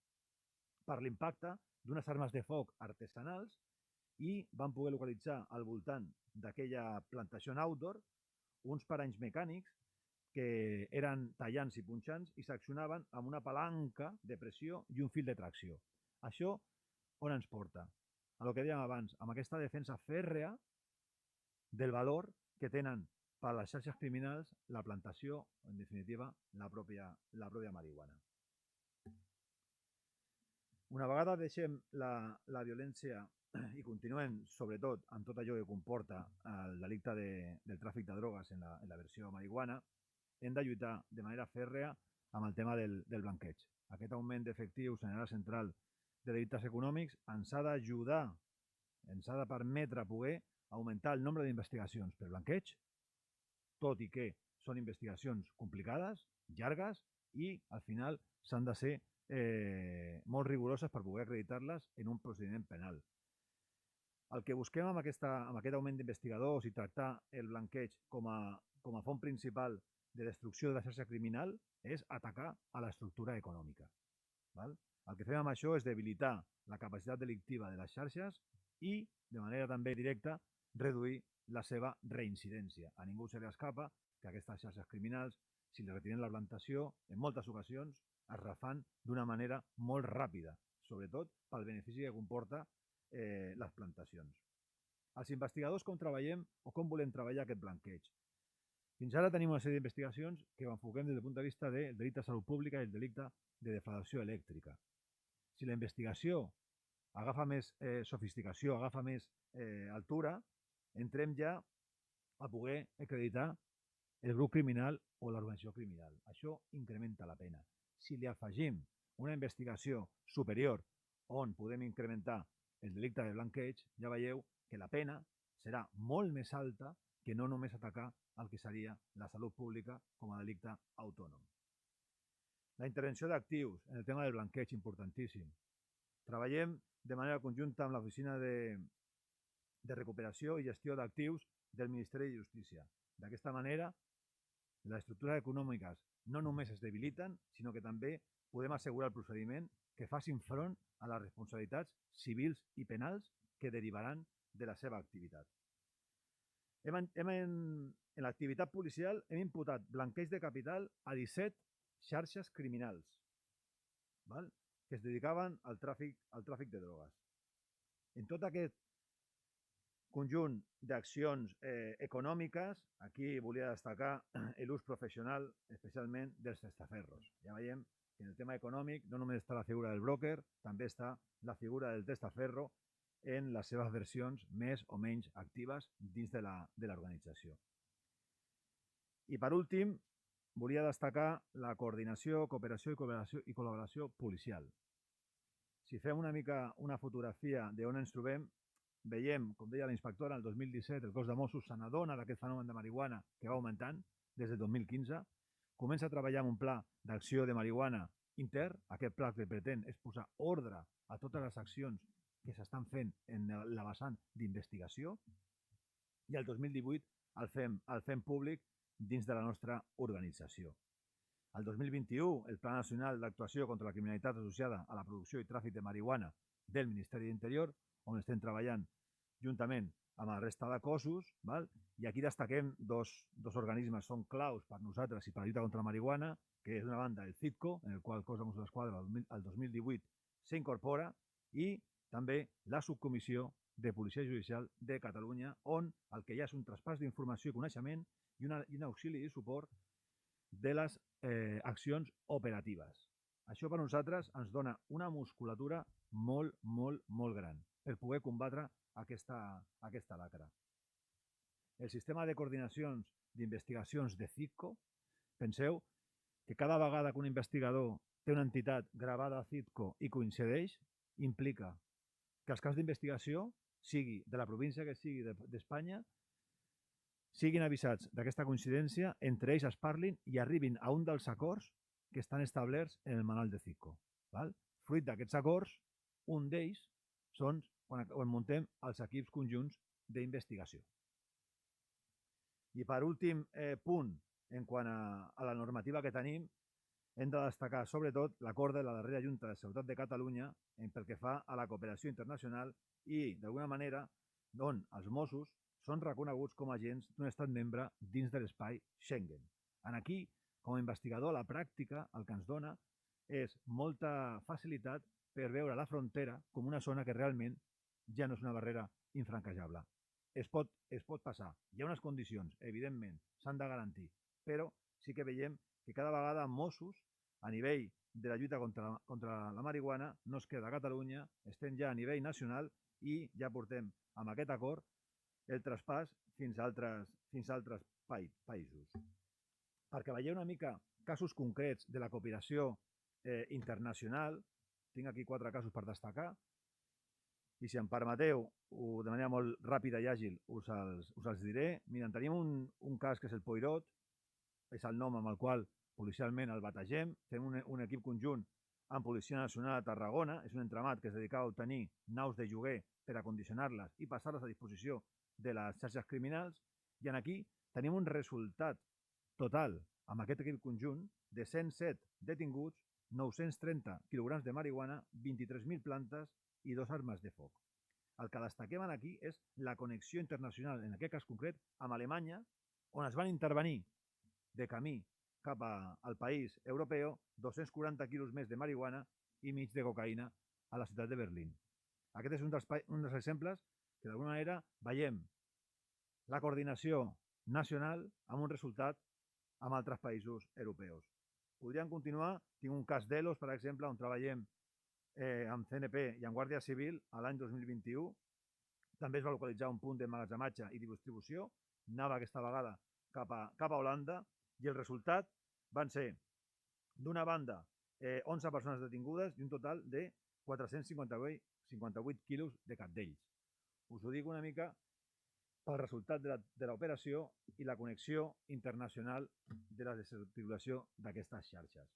Speaker 4: per l'impacte d'unes armes de foc artesanals i van poder localitzar al voltant d'aquella plantació outdoor uns paranys mecànics que eren tallants i punxants i s'accionaven amb una palanca de pressió i un fil de tracció. Això on ens porta? A el que dèiem abans, amb aquesta defensa fèrrea del valor que tenen per a les xarxes criminals la plantació, en definitiva, la pròpia marihuana. Una vegada deixem la violència i continuem, sobretot, amb tot allò que comporta el delicte del tràfic de drogues en la versió marihuana, hem de lluitar de manera fèrrea amb el tema del blanqueig. Aquest augment d'efectius en l'àrea central de delictes econòmics ens ha d'ajudar ens ha de permetre poder augmentar el nombre d'investigacions per blanqueig, tot i que són investigacions complicades, llargues, i al final s'han de ser molt rigoroses per poder acreditar-les en un procediment penal. El que busquem amb aquest augment d'investigadors i tractar el blanqueig com a font principal de destrucció de la xarxa criminal és atacar a l'estructura econòmica. El que fem amb això és debilitar la capacitat delictiva de les xarxes i, de manera també directa, reduir la seva reincidència. A ningú se li escapa que aquestes xarxes criminals, si li retirem la plantació, en moltes ocasions es refan d'una manera molt ràpida, sobretot pel benefici que comporta les plantacions. Els investigadors com treballem o com volem treballar aquest blanqueig? Fins ara tenim una sèrie d'investigacions que ho enfoquem des del punt de vista del delicte de salut pública i el delicte de defraudació elèctrica. Si la investigació agafa més sofisticació, agafa més altura, entrem ja a poder acreditar el grup criminal o l'organització criminal. Això incrementa la pena. Si li afegim una investigació superior on podem incrementar el delicte de blanqueig, ja veieu que la pena serà molt més alta que no només atacar el que seria la salut pública com a delicte autònom. La intervenció d'actius en el tema del blanqueig, importantíssim. Treballem de manera conjunta amb l'Oficina de Recuperació i Gestió d'Actius del Ministeri de Justícia. D'aquesta manera, les estructures econòmiques no només es debiliten, sinó que també podem assegurar el procediment que facin front a les responsabilitats civils i penals que derivaran de la seva activitat. En l'activitat policial hem imputat blanqueig de capital a 17 xarxes criminals que es dedicaven al tràfic de drogues. En tot aquest conjunt d'accions econòmiques, aquí volia destacar l'ús professional, especialment dels testaferros. Ja veiem que en el tema econòmic no només està la figura del broker, també està la figura del testaferro en les seves versions més o menys actives dins de l'organització. I per últim, volia destacar la coordinació, cooperació i col·laboració policial. Si fem una mica una fotografia d'on ens trobem, veiem, com deia la inspectora, el 2017 el cos de Mossos se n'adona d'aquest fenomen de marihuana que va augmentant des del 2015, comença a treballar en un pla d'acció de marihuana intern. Aquest pla que pretén és posar ordre a totes les accions que s'estan fent en la vessant d'investigació, i el 2018 el fem públic dins de la nostra organització. El 2021, el Pla Nacional d'Actuació contra la Criminalitat Associada a la Producció i Tràfic de Marihuana del Ministeri d'Interior, on estem treballant juntament amb la resta de cossos, i aquí destaquem dos organismes són claus per nosaltres i per la lluita contra la marihuana, que és d'una banda el CITCO, en el qual el cos de Mossos d'Esquadra el 2018 s'incorpora, i també la Subcomissió de Policia Judicial de Catalunya, on el que hi ha és un traspàs d'informació i coneixement i un auxili i suport de les accions operatives. Això per nosaltres ens dona una musculatura molt, molt, molt gran per poder combatre aquesta lacra. El sistema de coordinacions d'investigacions de CITCO, penseu que cada vegada que un investigador té una entitat gravada a CITCO i coincideix, implica que els casos d'investigació, sigui de la província que sigui d'Espanya, siguin avisats d'aquesta coincidència, entre ells es parlin i arribin a un dels acords que estan establerts en el manual de CITCO. Fruit d'aquests acords, un d'ells són quan muntem els equips conjunts d'investigació. I per últim punt, en quant a la normativa que tenim, hem de destacar sobretot l'acord de la darrera Junta de Seguretat de Catalunya pel que fa a la cooperació internacional i, d'alguna manera, on els Mossos són reconeguts com a agents d'un estat membre dins de l'espai Schengen. Aquí, com a investigador, a la pràctica el que ens dona és molta facilitat per veure la frontera com una zona que realment ja no és una barrera infranquejable. Es pot passar. Hi ha unes condicions, evidentment, s'han de garantir, però sí que veiem que cada vegada Mossos, a nivell de la lluita contra la marihuana, no es queda a Catalunya, estem ja a nivell nacional i ja portem amb aquest acord el traspàs fins a altres països. Perquè veieu una mica casos concrets de la cooperació internacional, tinc aquí 4 casos per destacar. i si em permeteu, de manera molt ràpida i àgil, us els diré. Miren, tenim un cas que és el Poirot, és el nom amb el qual policialment el bategem. Fem un equip conjunt amb Policia Nacional a Tarragona. És un entramat que es dedicava a obtenir naus de lloguer per a condicionar-les i passar-les a disposició de les xarxes criminals. I aquí tenim un resultat total amb aquest equip conjunt de 107 detinguts, 930 quilograms de marihuana, 23.000 plantes i 2 armes de foc. El que destaquem aquí és la connexió internacional, en aquest cas concret, amb Alemanya, on es van intervenir de camí cap al país europeu 240 quilos més de marihuana i mig de cocaïna a la ciutat de Berlín. Aquest és un dels exemples que d'alguna manera veiem la coordinació nacional amb un resultat amb altres països europeus. Podríem continuar. Tinc un cas d'Elos, per exemple, on treballem amb CNP i amb Guàrdia Civil l'any 2021. També es va localitzar un punt d'emmagatzematge i distribució. Anava aquesta vegada cap a Holanda i el resultat van ser, d'una banda, 11 persones detingudes i un total de 458 quilos de cabdells. Us ho dic una mica pel resultat de l'operació i la connexió internacional de la desarticulació d'aquestes xarxes.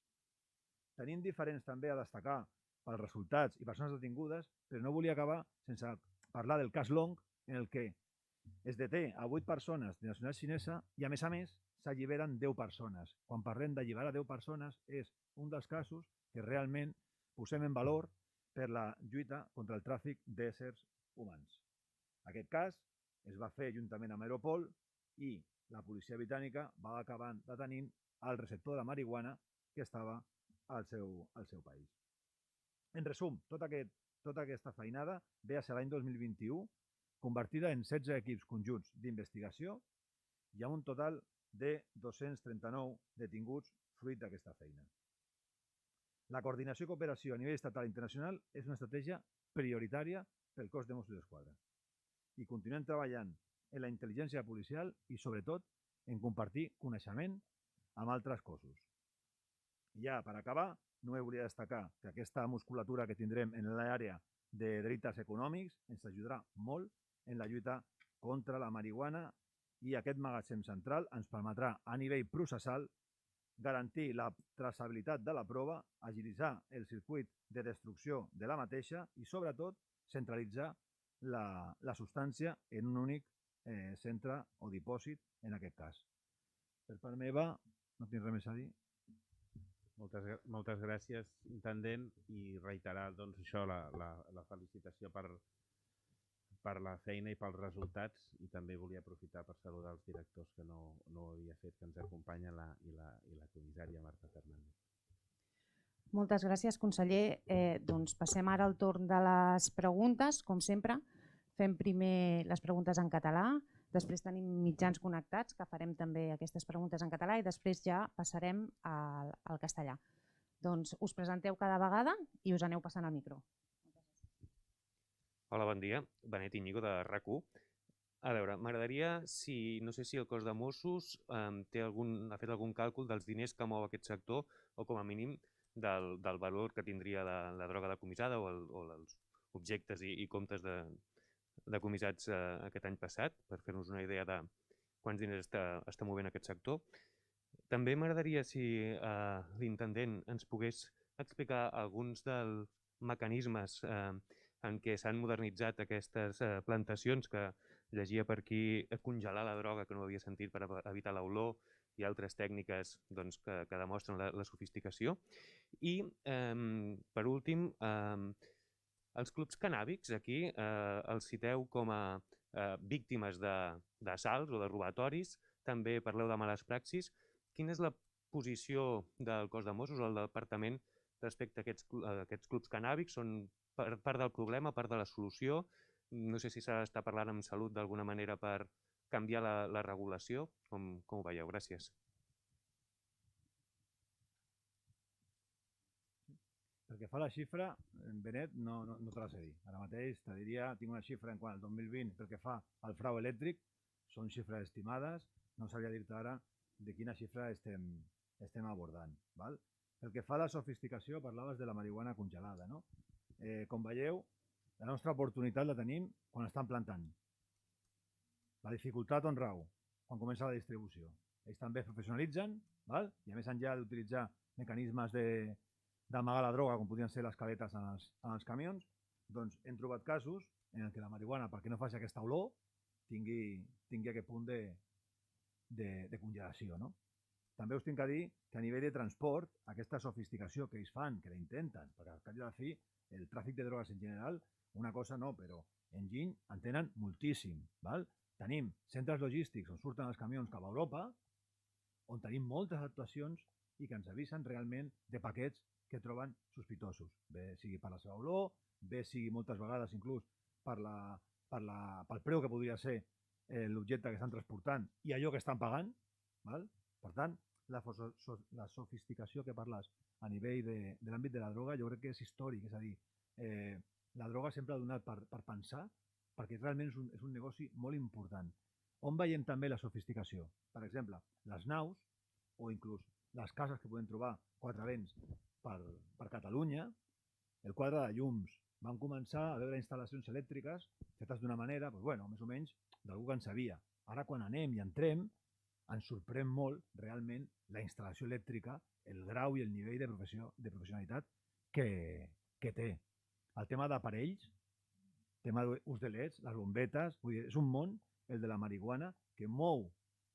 Speaker 4: Tenim diferents també a destacar pels resultats i persones detingudes, però no volia acabar sense parlar del cas Long, en el que es deté a 8 persones de nacionalitat xinesa i, a més, s'alliberen 10 persones. Quan parlem d'alliberar 10 persones, és un dels casos que realment posem en valor per la lluita contra el tràfic d'éssers humans. Aquest cas es va fer juntament amb Europol i la policia britànica va acabar detenint el receptor de la marihuana que estava al seu país. En resum, tota aquesta feinada ve a ser l'any 2021, convertida en 16 equips conjunts d'investigació i amb un total de 239 detinguts fruit d'aquesta feina. La coordinació i cooperació a nivell estatal i internacional és una estratègia prioritària pel cos de Mossos d'Esquadra. I continuem treballant en la intel·ligència policial i, sobretot, en compartir coneixement amb altres cossos. Ja, per acabar, només volia destacar que aquesta musculatura que tindrem en l'àrea de delictes econòmics ens ajudarà molt en la lluita contra la marihuana i aquest magatzem central ens permetrà, a nivell processal, garantir la traçabilitat de la prova, agilitzar el circuit de destrucció de la mateixa i, sobretot, centralitzar la substància en un únic centre o dipòsit, en aquest cas. Per part meva, no tinc res més a dir.
Speaker 3: Moltes gràcies, intendent, i reiterar això, la felicitació per la feina i pels resultats, i també volia aprofitar per saludar els directors que no ho havia fet, que ens acompanyen, i la comissària Marta Fernández.
Speaker 5: Moltes gràcies, conseller. Doncs passem ara al torn de les preguntes, com sempre. Fem primer les preguntes en català, després tenim mitjans connectats, que farem també aquestes preguntes en català, i després ja passarem al castellà. Doncs us presenteu cada vegada i us aneu passant el micro.
Speaker 6: Hola, bon dia. Benet Íñigo, de RAC1. A veure, m'agradaria, no sé si el cos de Mossos ha fet algun càlcul dels diners que mou aquest sector, o com a mínim del valor que tindria la droga decomissada o els objectes i comptes decomissats aquest any passat, per fer-nos una idea de quants diners està movent aquest sector. També m'agradaria si l'intendent ens pogués explicar alguns dels mecanismes en què s'han modernitzat aquestes plantacions, que llegia per aquí congelar la droga, que no ho havia sentit, per evitar l'olor, i altres tècniques que demostren la sofisticació. I, per últim, els clubs cannàbics, aquí els citeu com a víctimes d'assalts o de robatoris, també parleu de males praxis. Quina és la posició del cos de Mossos o del departament respecte a aquests clubs cannàbics? Són part del problema, part de la solució? No sé si s'ha d'estar parlant amb Salut d'alguna manera per canviar la regulació. Com ho veieu? Gràcies.
Speaker 4: Pel que fa a la xifra, Benet, no te la sé dir. Ara mateix te diria, tinc una xifra en quant al 2020 pel que fa al frau elèctric, són xifres estimades, no sabria dir-te ara de quina xifra estem abordant. Pel que fa a la sofisticació, parlaves de la marihuana congelada. Com veieu, La nostra oportunitat la tenim quan estan plantant. La dificultat on rau? Quan comença la distribució. Ells també es professionalitzen, val? I a més enllà d'utilitzar mecanismes d'amagar la droga, com podrien ser les caletes en els camions, doncs hem trobat casos en què la marihuana, perquè no faci aquesta olor, tingui aquest punt de congelació. No? També us tinc a dir que a nivell de transport, aquesta sofisticació que ells fan, que la intenten, perquè al cap i a la fi, el tràfic de drogues en general, una cosa no, però enginy en tenen moltíssim. Val? Tenim centres logístics on surten els camions cap a Europa, on tenim moltes actuacions i que ens avisen realment de paquets que troben sospitosos. Bé sigui per la seva olor, bé sigui moltes vegades inclús pel preu que podria ser l'objecte que estan transportant i allò que estan pagant. Val? Per tant, la sofisticació que parles a nivell de l'àmbit de la droga jo crec que és històric. És a dir, la droga sempre ha donat per pensar, perquè realment és un negoci molt important. On veiem també la sofisticació? Per exemple, les naus o inclús les cases que podem trobar quatre vents per Catalunya, el quadre de llums. Van començar a veure instal·lacions elèctriques fetes d'una manera, doncs, bueno, més o menys, d'algú que en sabia. Ara, quan anem i entrem, ens sorprèn molt realment la instal·lació elèctrica, el grau i el nivell de professionalitat que té. El tema d'aparells, el tema d'ús de leds, les bombetes, vull dir, és un món, el de la marihuana, que mou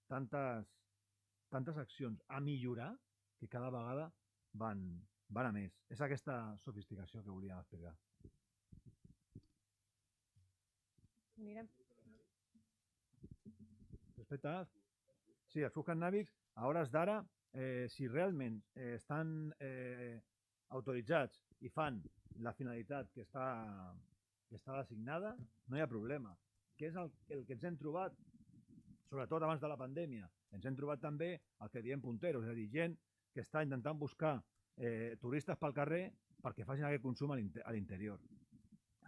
Speaker 4: tantes accions a millorar que cada vegada van a més. És aquesta sofisticació que volíem explicar. Respecte a... Sí, els flux cannàbics, a hores d'ara, si realment estan autoritzats i fan la finalitat que està designada, no hi ha problema. Què és el que ens hem trobat? Sobretot abans de la pandèmia. Ens hem trobat també el que diem punteros, és a dir, gent que està intentant buscar turistes pel carrer perquè facin aquest consum a l'interior.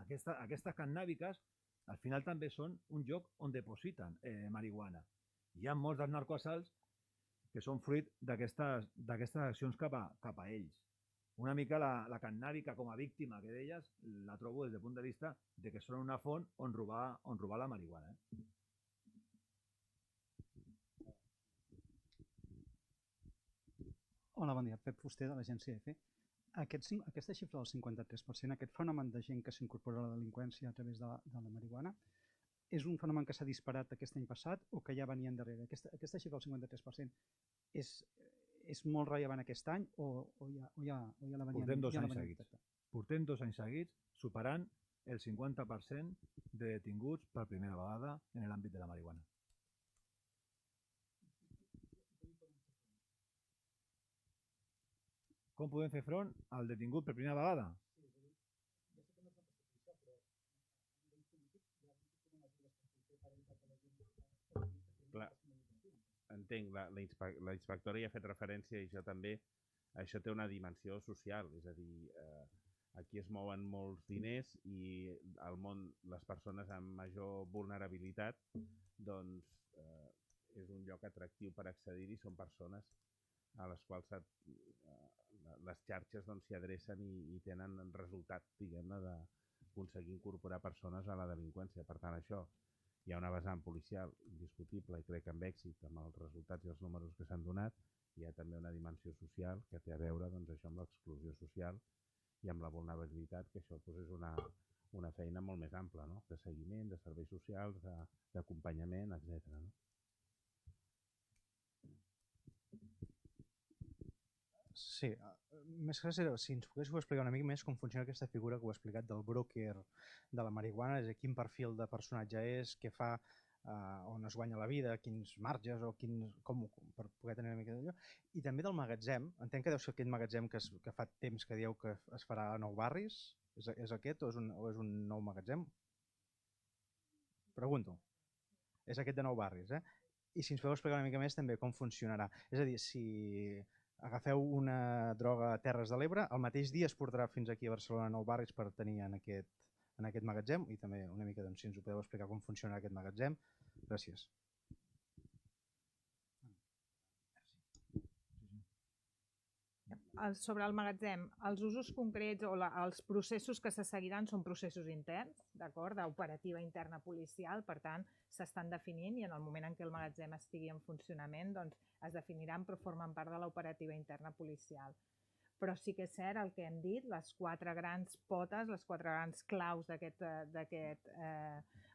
Speaker 4: Aquestes cannàbiques al final també són un lloc on depositen marihuana. Hi ha molts dels narcoassalts que són fruit d'aquestes accions cap a ells. Una mica la cannàbica com a víctima que deies la trobo des del punt de vista de que són una font on robar la marihuana.
Speaker 7: Hola, bon dia. Pep Fuster, de l'agència EFE. Aquesta xifra del 53%, aquest fenomen de gent que s'incorpora a la delinqüència a través de la marihuana, és un fenomen que s'ha disparat aquest any passat o que ja venien darrere? Aquesta xifra del 53% és molt rellevant aquest any o ja la venien?
Speaker 4: Portem 2 anys seguits. Portem 2 anys seguits superant el 50% de detinguts per primera vegada en l'àmbit de la marihuana. Com podem fer front al detingut per primera vegada?
Speaker 3: Clar, entenc, la inspectora ja ha fet referència i jo també, això té una dimensió social, és a dir, aquí es mouen molts diners i al món les persones amb major vulnerabilitat doncs és un lloc atractiu per accedir-hi, són persones a les quals les xarxes s'hi adrecen i tenen resultat, diguem-ne, d'aconseguir incorporar persones a la delinqüència. Per tant, això hi ha una vessant policial indiscutible i crec que amb èxit, amb els resultats i els números que s'han donat. Hi ha també una dimensió social que té a veure això amb l'exclusió social i amb la vulnerabilitat, que això és una feina molt més ampla, de seguiment, de serveis socials, d'acompanyament, etc.
Speaker 7: Sí, més que res era si ens poguéssiu explicar una mica més com funciona aquesta figura que heu explicat del broker de la marihuana, és a dir, quin perfil de personatge és, què fa, on es guanya la vida, quins marges o per poder tenir una mica d'allò. I també del magatzem, entenc que deu ser aquest magatzem que fa temps que dieu que es farà a Nou Barris, és aquest o és un nou magatzem? Pregunto. És aquest de Nou Barris, eh? I si ens podeu explicar una mica més també com funcionarà. És a dir, si agafeu una droga a Terres de l'Ebre, el mateix dia es portarà fins aquí a Barcelona a Nou Barris per tenir en aquest magatzem i també una mica si ens ho podeu explicar com funciona aquest magatzem. Gràcies.
Speaker 2: sobre el magatzem, els usos concrets o els processos que se seguiran són processos interns, d'acord, d'operativa interna policial, per tant, s'estan definint i en el moment en què el magatzem estigui en funcionament, doncs es definiran però formen part de l'operativa interna policial. Però sí que és cert el que hem dit, les 4 grans potes, les 4 grans claus d'aquest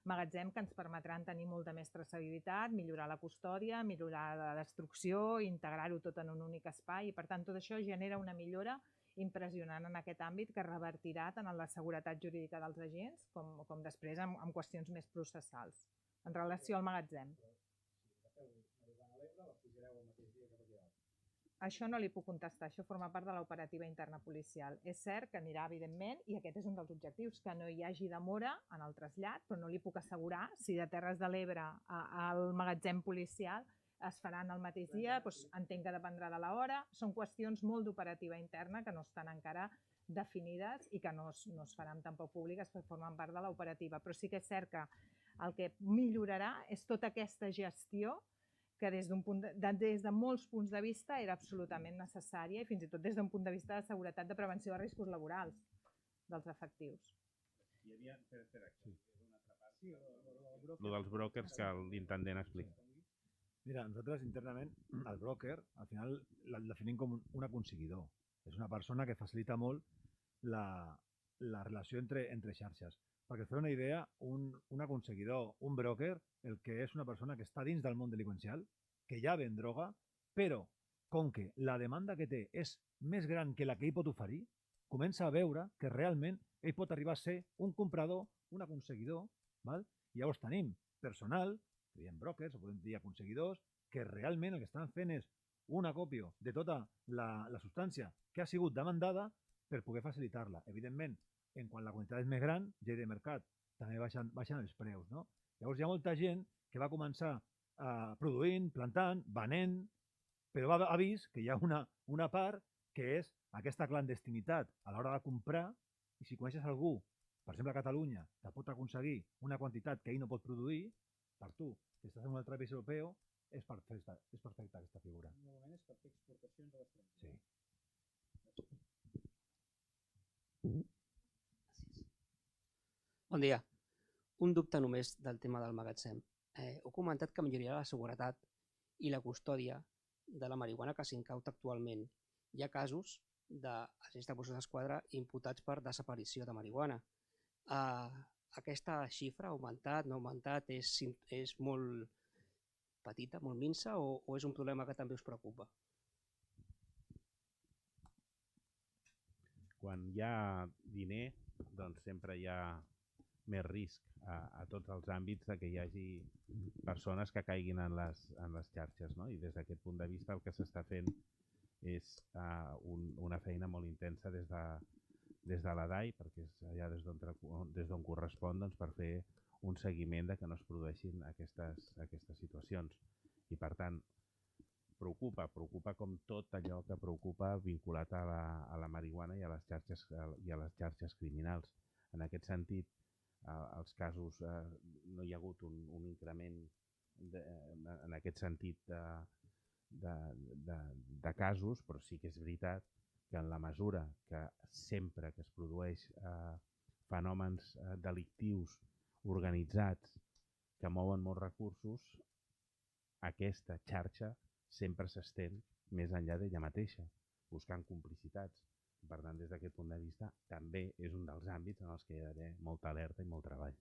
Speaker 2: magatzem que ens permetran tenir molta més traçabilitat, millorar la custòdia, millorar la destrucció, integrar-ho tot en un únic espai i per tant tot això genera una millora impressionant en aquest àmbit que revertirà tant en la seguretat jurídica dels agents com després en qüestions més processals en relació al magatzem. Això no li puc contestar, això forma part de l'operativa interna policial. És cert que anirà, evidentment, i aquest és un dels objectius, que no hi hagi demora en el trasllat, però no li puc assegurar si de Terres de l'Ebre al magatzem policial es faran el mateix dia, doncs entenc que dependrà de l'hora. Són qüestions molt d'operativa interna que no estan encara definides i que no es faran tampoc públiques perquè formen part de l'operativa. Però sí que és cert que el que millorarà és tota aquesta gestió que des de molts punts de vista era absolutament necessària i fins i tot des d'un punt de vista de seguretat de prevenció de riscos laborals dels efectius.
Speaker 3: Hi havia, espera, una altra part, el dels brokers que l'intendent explica.
Speaker 4: Mira, nosaltres internament el broker al final el definim com un aconseguidor. És una persona que facilita molt la relació entre xarxes. Perquè fer una idea, un aconseguidor, un broker, el que és una persona que està dins del món delinqüencial, que ja ven droga, però com que la demanda que té és més gran que la que ell pot oferir, comença a veure que realment ell pot arribar a ser un comprador, un aconseguidor, val? I llavors tenim personal, que diem brokers, o podem dir aconseguidors, que realment el que estan fent és un acopio de tota la substància que ha sigut demandada per poder facilitar-la. Evidentment, en quan la quantitat és més gran, llei de mercat, també baixen els preus, no? Llavors hi ha molta gent que va començar produint, plantant, venent, però ha vist que hi ha una part que és aquesta clandestinitat a l'hora de comprar, i si coneixes algú, per exemple a Catalunya, que pot aconseguir una quantitat que ell no pot produir, per tu, que estàs en un altre país europeu, és perfecta aquesta figura.
Speaker 8: Normalment és per fer exportacions a l'estranger.
Speaker 4: Sí.
Speaker 8: Bon dia. Un dubte només del tema del magatzem. Heu comentat que milloraria la seguretat i la custòdia de la marihuana que s'incauta actualment. Hi ha casos d'agents de Mossos d'Esquadra imputats per desaparició de marihuana. Aquesta xifra ha augmentat, no ha augmentat, és molt petita, molt minsa o és un problema que també us preocupa?
Speaker 3: Quan hi ha diner, doncs sempre hi ha més risc a tots els àmbits que hi hagi persones que caiguin en les xarxes, no? I des d'aquest punt de vista el que s'està fent és una feina molt intensa des de la DAI, perquè és allà des d'on correspon, doncs, per fer un seguiment de que no es produeixin aquestes situacions. I per tant, preocupa com tot allò que preocupa vinculat a la marihuana i a les xarxes criminals. En aquest sentit, els casos, no hi ha hagut un increment en aquest sentit de casos, però sí que és veritat que en la mesura que sempre que es produeix fenòmens delictius organitzats que mouen molts recursos, aquesta xarxa sempre s'estén més enllà d'ella mateixa, buscant complicitats. Per tant, des d'aquest punt de vista, també és un dels àmbits en els que hi ha d'haver molta alerta i molt treball.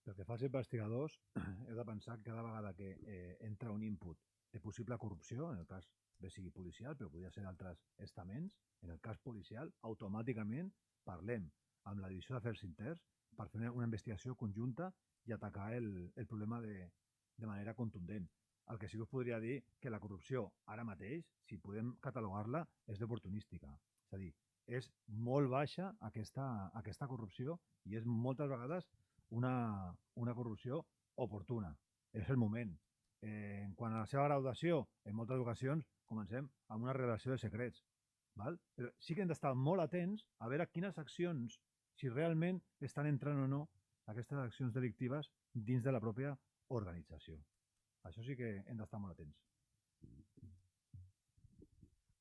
Speaker 4: Pel que fa als investigadors, heu de pensar que cada vegada que entra un input de possible corrupció, en el cas bé sigui policial, però podria ser d'altres estaments, en el cas policial, automàticament parlem amb la Divisió d'Afers Interns per fer una investigació conjunta i atacar el problema de manera contundent. El que sí que us podria dir que la corrupció ara mateix, si podem catalogar-la, és d'oportunística. És a dir, és molt baixa aquesta corrupció i és moltes vegades una corrupció oportuna. És el moment. En quant a la seva graduació, en moltes ocasions comencem amb una revelació de secrets. Val? Però sí que hem d'estar molt atents a veure quines accions, si realment estan entrant o no aquestes accions delictives dins de la pròpia organització. Això sí que hem d'estar molt atents.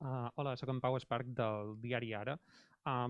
Speaker 9: Hola, soc en Pau Esparc del diari Ara.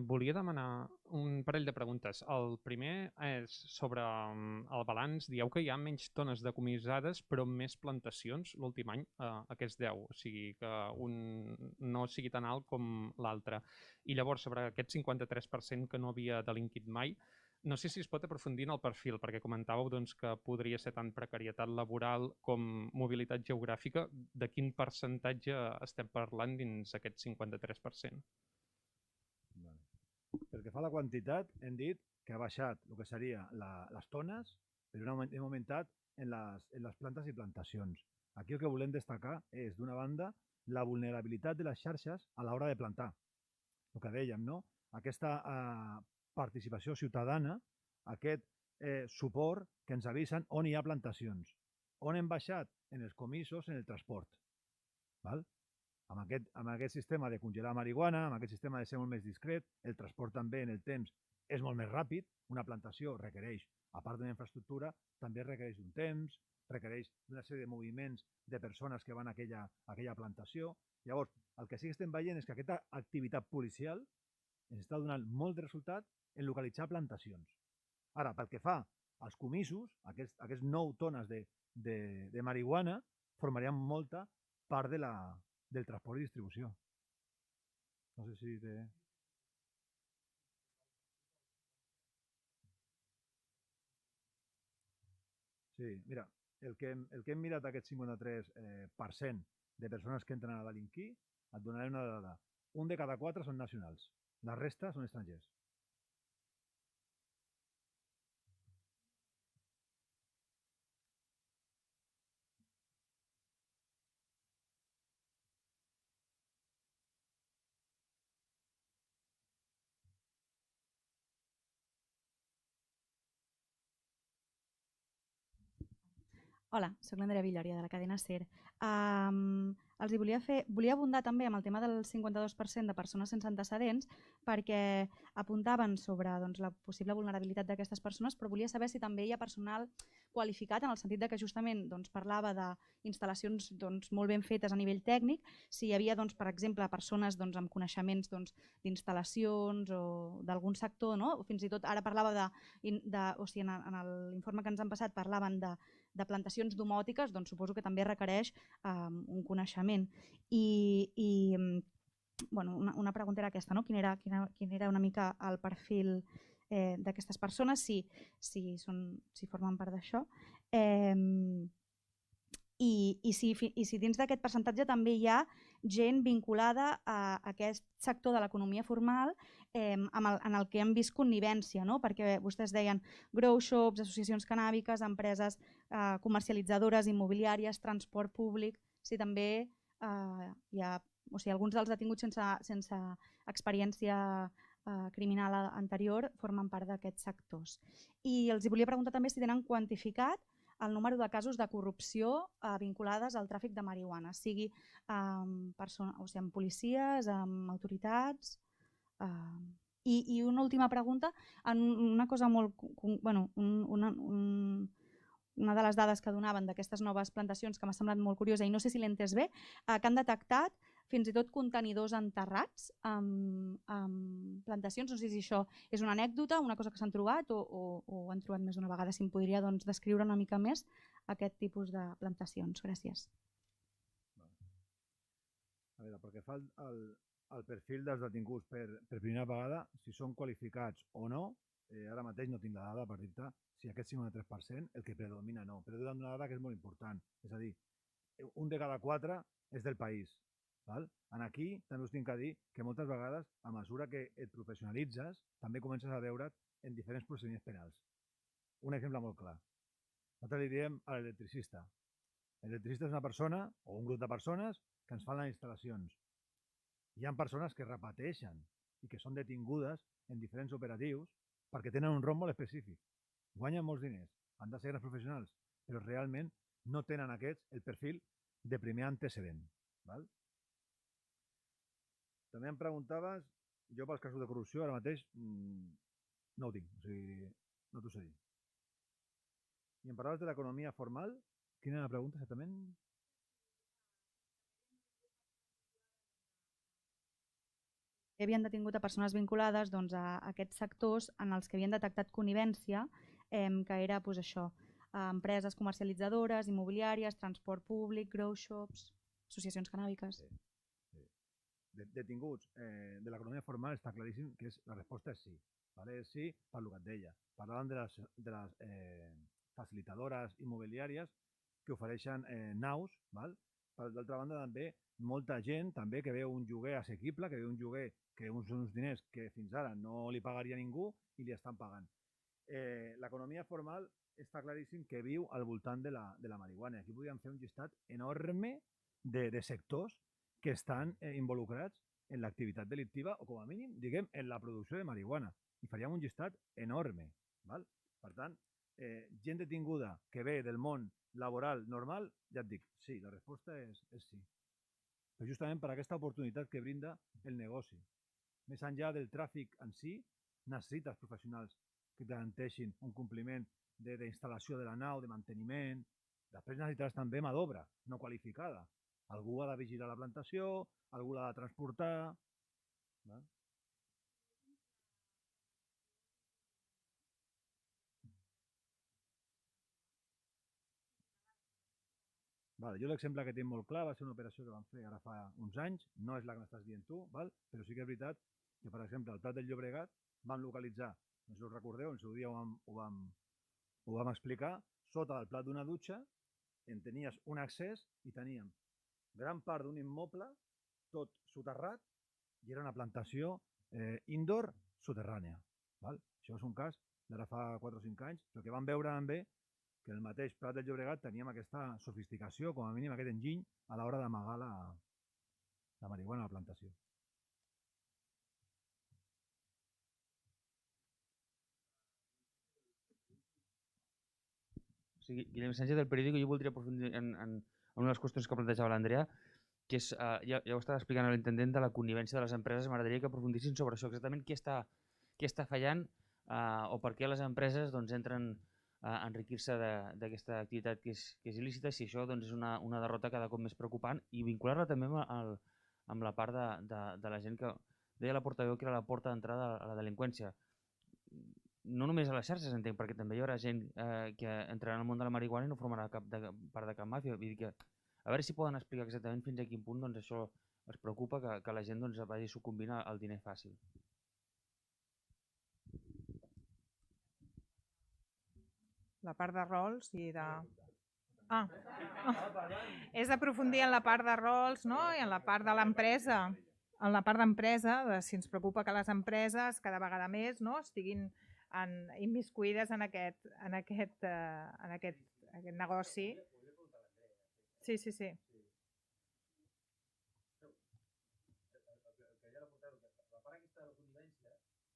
Speaker 9: Volia demanar un parell de preguntes. El primer és sobre el balanç. Dieu que hi ha menys tones decomissades però més plantacions l'últim any. A què es deu? O sigui, que un no sigui tan alt com l'altre. I llavors, sobre aquest 53% que no havia delinquit mai, no sé si es pot aprofundir en el perfil, perquè comentàveu que podria ser tant precarietat laboral com mobilitat geogràfica. De quin percentatge estem parlant dins aquest 53%?
Speaker 4: Pel que fa a la quantitat, hem dit que ha baixat el que seria les tones, però hem augmentat en les plantes i plantacions. Aquí el que volem destacar és, d'una banda, la vulnerabilitat de les xarxes a l'hora de plantar. El que dèiem, no? Aquesta participació ciutadana, aquest suport que ens avisen on hi ha plantacions. On hem baixat? En els comissos, en el transport. Val? Amb aquest sistema de congelar marihuana, amb aquest sistema de ser molt més discret, el transport també en el temps és molt més ràpid. Una plantació requereix, a part d'una infraestructura, també requereix un temps, requereix una sèrie de moviments de persones que van a aquella plantació. Llavors, el que sí que estem veient és que aquesta activitat policial ens està donant molt de resultat en localitzar plantacions. Ara, pel que fa als comissos, aquests 9 tones de marihuana formarien molta part del transport i distribució. No sé si té... Sí, mira, el que hem mirat aquest 53% de persones que entren a delinquir, et donaré una dada. Un de cada 4 són nacionals, la resta són estrangers.
Speaker 10: Hola, soc l'Andrea Villaria, de la cadena SER. Els hi volia abundar també amb el tema del 52% de persones sense antecedents, perquè apuntaven sobre la possible vulnerabilitat d'aquestes persones, però volia saber si també hi ha personal qualificat, en el sentit que justament parlava d'instal·lacions molt ben fetes a nivell tècnic, si hi havia, per exemple, persones amb coneixements d'instal·lacions o d'algun sector, o fins i tot ara parlava en l'informe que ens han passat parlaven de plantacions domòtiques, doncs suposo que també requereix un coneixement. I una pregunta era aquesta, quin era una mica el perfil d'aquestes persones, si formen part d'això, i si dins d'aquest percentatge també hi ha gent vinculada a aquest sector de l'economia formal en el que hem vist connivència, perquè vostès deien grow shops, associacions canàbiques, empreses comercialitzadores, immobiliàries, transport públic, si també hi ha, alguns dels detinguts sense experiència criminal anterior formen part d'aquests sectors. I els volia preguntar també si tenen quantificat el número de casos de corrupció vinculades al tràfic de marihuana, sigui amb policies, amb autoritats. I una última pregunta, una cosa molt... Una de les dades que donaven d'aquestes noves plantacions que m'ha semblat molt curiosa i no sé si l'he entès bé, que han detectat fins i tot contenidors enterrats amb plantacions. No sé si això és una anècdota, una cosa que s'han trobat o ho han trobat més d'una vegada. Si em podria descriure una mica més aquest tipus de plantacions. Gràcies.
Speaker 4: A veure, perquè fa el perfil dels detinguts per primera vegada, si són qualificats o no, ara mateix no tinc la dada per dir-te si aquest 53% el que predomina no, però he de donar una dada que és molt important, és a dir, un de cada 4 és del país. Aquí també us tinc que dir que moltes vegades, a mesura que et professionalitzes, també comences a veure't en diferents procediments penals. Un exemple molt clar. Nosaltres li diem a l'electricista. L'electricista és una persona o un grup de persones que ens fan les instal·lacions. Hi ha persones que repeteixen i que són detingudes en diferents operatius perquè tenen un rol molt específic. Guanyen molts diners, han de ser grans professionals, però realment no tenen aquests el perfil de primer antecedent. També em preguntaves, jo pels casos de corrupció ara mateix no ho tinc, o sigui, no t'ho sé dir. I em parlaves de l'economia formal, quina era la pregunta exactament?
Speaker 10: havien detingut a persones vinculades a aquests sectors en els que havien detectat connivència, que era això, empreses comercialitzadores, immobiliàries, transport públic, grow shops, associacions canàbiques.
Speaker 4: Detinguts de l'economia formal està claríssim que la resposta és sí. És sí per el que et deia. Parlàvem de les facilitadores immobiliàries que ofereixen naus. Per d'altra banda, també molta gent també que veu un lloguer assequible, que veu un lloguer que uns diners que fins ara no li pagaria ningú i li estan pagant. L'economia formal està claríssim que viu al voltant de la marihuana. Aquí podríem fer un llistat enorme de sectors que estan involucrats en l'activitat delictiva o, com a mínim, diguem, en la producció de marihuana. I faríem un llistat enorme. Per tant, gent detinguda que ve del món laboral normal, ja et dic, sí, la resposta és sí. Però justament per aquesta oportunitat que brinda el negoci. Més enllà del tràfic en si, necessites professionals que garanteixin un compliment d'instal·lació de la nau, de manteniment. Després necessitaràs també mà d'obra no qualificada. Algú ha de vigilar la plantació, algú l'ha de transportar. Jo l'exemple que tinc molt clar va ser una operació que vam fer ara fa uns anys, no és la que m'estàs dient tu, però sí que és veritat que, per exemple, al Prat del Llobregat vam localitzar, no sé si us recordeu, en el seu dia ho vam explicar, sota del plat d'una dutxa en tenies un accés i teníem gran part d'un immoble, tot soterrat, i era una plantació indoor soterrània. Això és un cas d'ara fa 4 o 5 anys, però que vam veure també que el mateix Prat del Llobregat teníem aquesta sofisticació, com a mínim aquest enginy, a l'hora d'amagar la marihuana a la plantació.
Speaker 11: Guillem Sánchez del periòdic, jo voldria aprofundir en una de les qüestions que plantejava l'Andrea, que és, ja ho estava explicant l'intendent de la connivència de les empreses. M'agradaria que aprofundissin sobre això, exactament què està fallant o per què les empreses entren a enriquir-se d'aquesta activitat que és il·lícita, si això és una derrota cada cop més preocupant, i vincular-la també amb la part de la gent que deia la portaveu que era la porta d'entrada a la delinqüència. No només a les xarxes, entenc, perquè també hi haurà gent que entrarà en el món de la marihuana i no formarà part de cap màfia. Vull dir que a veure si poden explicar exactament fins a quin punt això es preocupa que la gent vagi sucumbint al diner fàcil.
Speaker 2: La part de rols i de... És aprofundir en la part de rols i en la part de l'empresa. En la part d'empresa, si ens preocupa que les empreses cada vegada més estiguin immiscuïdes en aquest negoci. Sí.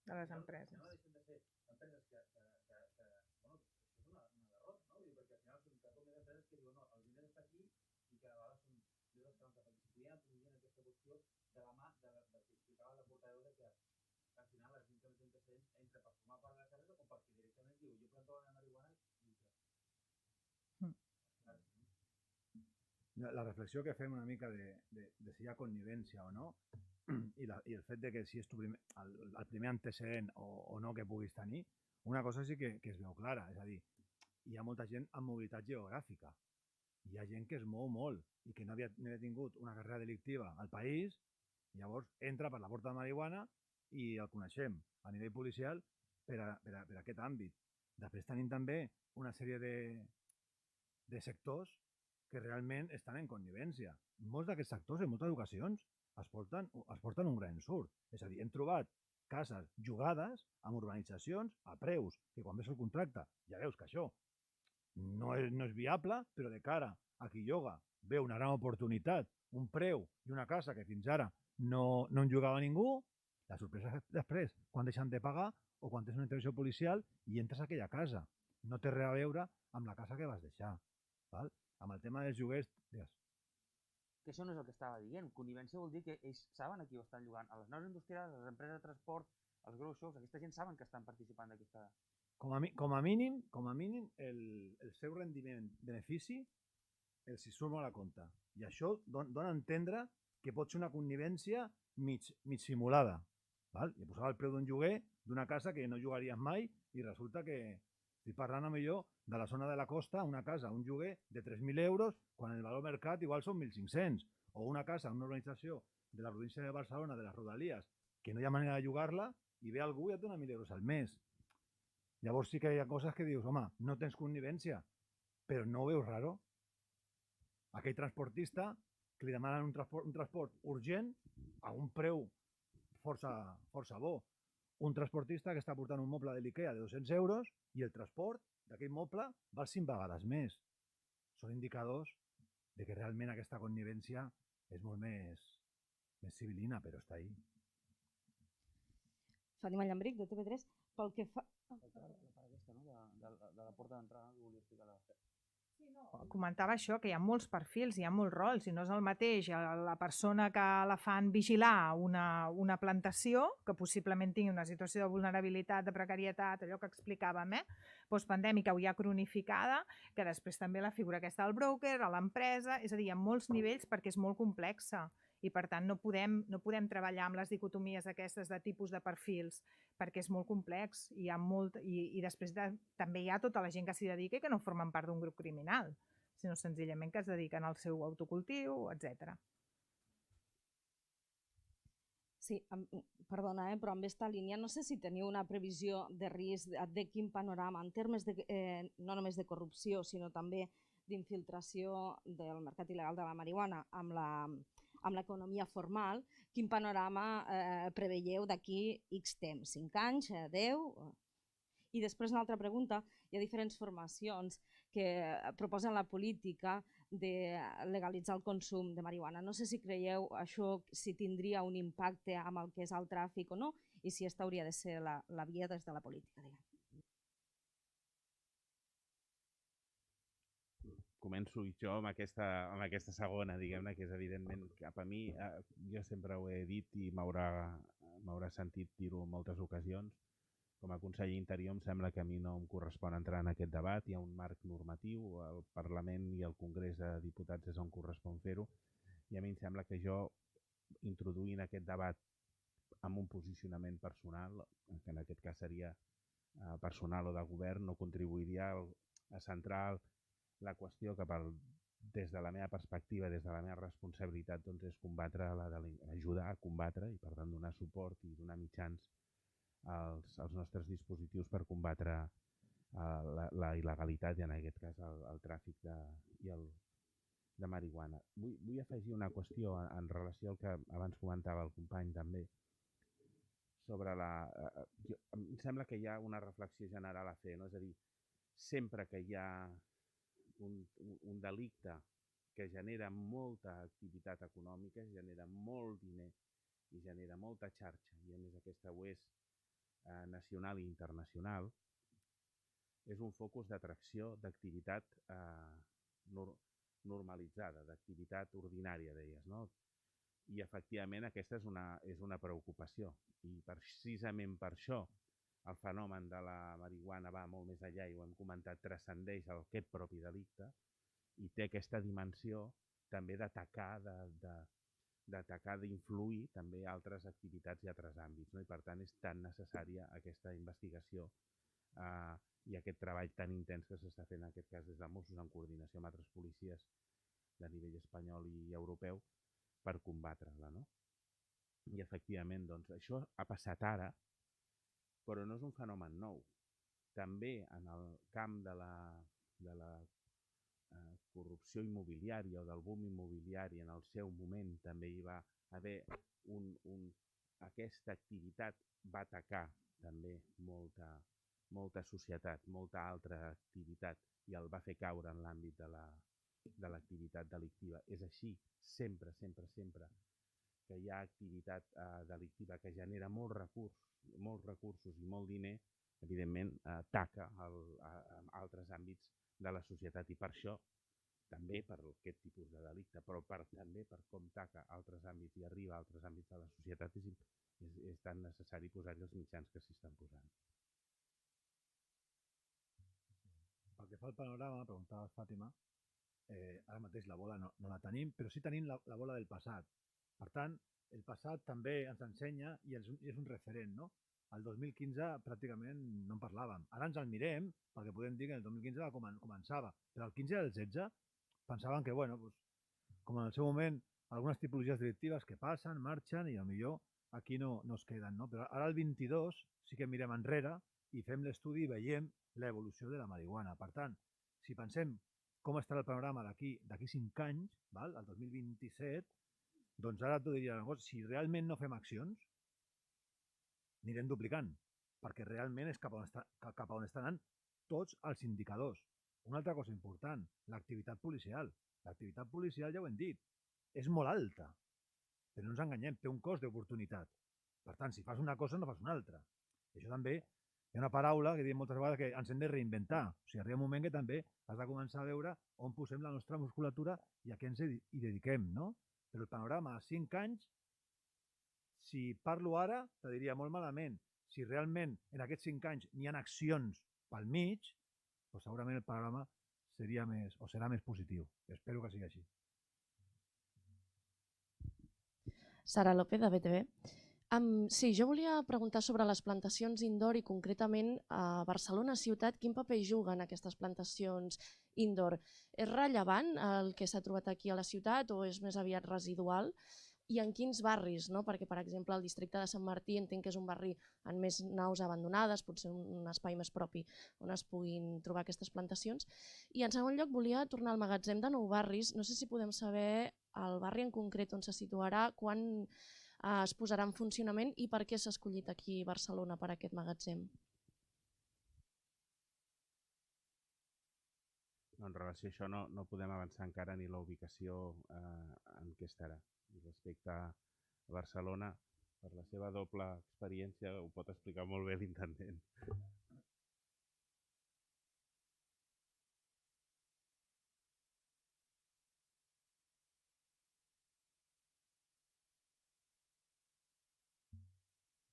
Speaker 2: De les empreses. Que diuen, no, el diner està aquí i que a vegades són les que van aprofundir en aquesta qüestió de la mà del que explicava la portaveu de que al final la gent que no té antecedents entra per formar part de la xarxa o perquè directament diu jo planto la marihuana i
Speaker 4: La reflexió que fem una mica de si hi ha connivència o no i el fet de que si és el primer antecedent o no que puguis tenir, una cosa sí que es veu clara, és a dir, hi ha molta gent amb mobilitat geogràfica. Hi ha gent que es mou molt i que no havia tingut una carrera delictiva al país, llavors entra per la porta de marihuana i el coneixem a nivell policial per aquest àmbit. Després tenim també una sèrie de sectors que realment estan en connivència. Molts d'aquests sectors, en moltes ocasions, es porten un gran ensurt. És a dir, hem trobat cases jugades amb urbanitzacions a preus que quan ves el contracte ja veus que això no és viable, però de cara a qui lloga veu una gran oportunitat, un preu i una casa que fins ara no en llogava ningú, la sorpresa és després, quan deixen de pagar o quan tens una intervenció policial i entres a aquella casa. No té res a veure amb la casa que vas deixar. Amb el tema dels lloguers...
Speaker 11: Que això no és el que estava dient. Connivència vol dir que ells saben a qui ho estan llogant. A les naus industrials, a les empreses de transport, als grow shops, aquesta gent saben que estan participant d'aquesta...
Speaker 4: Com a mínim, el seu rendiment-benefici els hi surt molt a compte. I això dona a entendre que pot ser una connivència mig simulada. Val? I posava el preu d'un lloguer d'una casa que no jugaries mai i resulta que estic parlant a millor de la zona de la costa, una casa, un lloguer de 3.000 euros, quan el valor mercat igual són 1.500. O una casa, una urbanització de la província de Barcelona, de les Rodalies, que no hi ha manera de llogar-la i ve algú i et dona 1.000 euros al mes. Llavors sí que hi ha coses que dius, home, no tens connivència, però no ho veus raro. Aquell transportista que li demanen un transport urgent a un preu força bo. Un transportista que està portant un moble de l'IKEA de 200 euros i el transport d'aquell moble val 5 vegades més. Són indicadors de que realment aquesta connivència és molt més civilina, però està ahí.
Speaker 12: Fàtima Llambric, de TV3. Pel que fa...
Speaker 11: La part aquesta, no? De la porta d'entrada, que volia explicar la...
Speaker 2: Comentava això, que hi ha molts perfils, hi ha molts rols, i no és el mateix la persona que la fan vigilar una plantació, que possiblement tingui una situació de vulnerabilitat, de precarietat, allò que explicàvem, postpandèmica o ja cronificada, que després també la figura aquesta del broker, a l'empresa, és a dir, hi ha molts nivells perquè és molt complexa. I per tant no podem treballar amb les dicotomies aquestes de tipus de perfils perquè és molt complex i després també hi ha tota la gent que s'hi dedica i que no formen part d'un grup criminal, sinó senzillament que es dediquen al seu autocultiu, etc.
Speaker 12: Sí, perdona, però amb aquesta línia no sé si teniu una previsió de risc de quin panorama, en termes no només de corrupció, sinó també d'infiltració del mercat il·legal de la marihuana amb l'economia formal, quin panorama preveieu d'aquí X temps, 5 anys, 10? I després una altra pregunta, hi ha diferents formacions que proposen la política de legalitzar el consum de marihuana. No sé si creieu això, si tindria un impacte amb el que és el tràfic o no, i si aquesta hauria de ser la via des de la política, diguem.
Speaker 3: Començo jo amb aquesta segona, diguem-ne, que és evidentment cap a mi, jo sempre ho he dit i m'haurà sentit dir-ho en moltes ocasions. Com a conseller Interior em sembla que a mi no em correspon entrar en aquest debat, hi ha un marc normatiu, el Parlament i el Congrés de Diputats és on correspon fer-ho, i a mi em sembla que jo, introduint aquest debat amb un posicionament personal, que en aquest cas seria personal o de govern, no contribuiria a centrar la qüestió que des de la meva perspectiva, des de la meva responsabilitat, és ajudar a combatre i per tant donar suport i donar mitjans als nostres dispositius per combatre la il·legalitat i en aquest cas el tràfic de marihuana. Vull afegir una qüestió en relació al que abans comentava el company també sobre em sembla que hi ha una reflexió general a fer, no? És a dir, sempre que hi ha un delicte que genera molta activitat econòmica, genera molt diner i genera molta xarxa, i a més aquesta ho és nacional i internacional, és un focus d'atracció d'activitat normalitzada, d'activitat ordinària, deies, no? I efectivament aquesta és una preocupació, i precisament per això el fenomen de la marihuana va molt més enllà, i ho hem comentat, transcendeix aquest propi delicte i té aquesta dimensió també d'atacar, d'influir també altres activitats i altres àmbits, no? I per tant és tan necessària aquesta investigació i aquest treball tan intens que s'està fent en aquest cas des de Mossos en coordinació amb altres policies de nivell espanyol i europeu per combatre-la, no? I efectivament, doncs, això ha passat ara, però no és un fenomen nou. També en el camp de la corrupció immobiliària o del boom immobiliari en el seu moment també hi va haver aquesta activitat va atacar també molta societat, molta altra activitat i el va fer caure en l'àmbit de l'activitat delictiva. És així, sempre, sempre, sempre que hi ha activitat delictiva que genera molts recursos i molt diner, evidentment ataca altres àmbits de la societat i per això, també per aquest tipus de delicte, però també per com ataca altres àmbits i arriba a altres àmbits de la societat, és tan necessari posar-hi els mitjans que s'hi estan posant.
Speaker 4: Pel que fa al panorama, preguntaves, Fàtima, ara mateix la bola no la tenim, però sí tenim la bola del passat. Per tant, el passat també ens ensenya i és un referent, no? El 2015 pràcticament no en parlàvem. Ara ens el mirem perquè podem dir que el 2015 començava, però el 15 i el 16 pensaven que, bueno, doncs, com en el seu moment, algunes tipologies directives que passen, marxen i potser aquí no es queden, no? Però ara el 22 sí que mirem enrere i fem l'estudi i veiem l'evolució de la marihuana. Per tant, si pensem com estarà el panorama d'aquí 5 anys, val? El 2027, doncs ara t'ho diria, si realment no fem accions, anirem duplicant, perquè realment és cap a on estan anant tots els indicadors. Una altra cosa important, l'activitat policial. L'activitat policial, ja ho hem dit, és molt alta, però no ens enganyem, té un cost d'oportunitat. Per tant, si fas una cosa, no fas una altra. I això també, hi ha una paraula que diem moltes vegades que ens hem de reinventar. O sigui, arriba un moment que també has de començar a veure on posem la nostra musculatura i a què ens hi dediquem, no? Però el panorama a 5 anys, si parlo ara, te diria molt malament. Si realment en aquests 5 anys n'hi ha accions pel mig, doncs segurament el panorama seria més, o serà més positiu. Espero que sigui així.
Speaker 13: Sara López, de BTV. Sí, jo volia preguntar sobre les plantacions indoor i concretament a Barcelona ciutat, quin paper juguen aquestes plantacions indoor? És rellevant el que s'ha trobat aquí a la ciutat o és més aviat residual? I en quins barris? No? Perquè, per exemple, el districte de Sant Martí entenc que és un barri amb més naus abandonades, potser un espai més propi on es puguin trobar aquestes plantacions. I en segon lloc volia tornar al magatzem de Nou Barris. No sé si podem saber el barri en concret on se situarà, quan es posarà en funcionament i per què s'ha escollit aquí a Barcelona per aquest magatzem.
Speaker 3: En relació a això no podem avançar encara ni la ubicació en què estarà. I respecte a Barcelona, per la seva doble experiència, ho pot explicar molt bé l'intendent.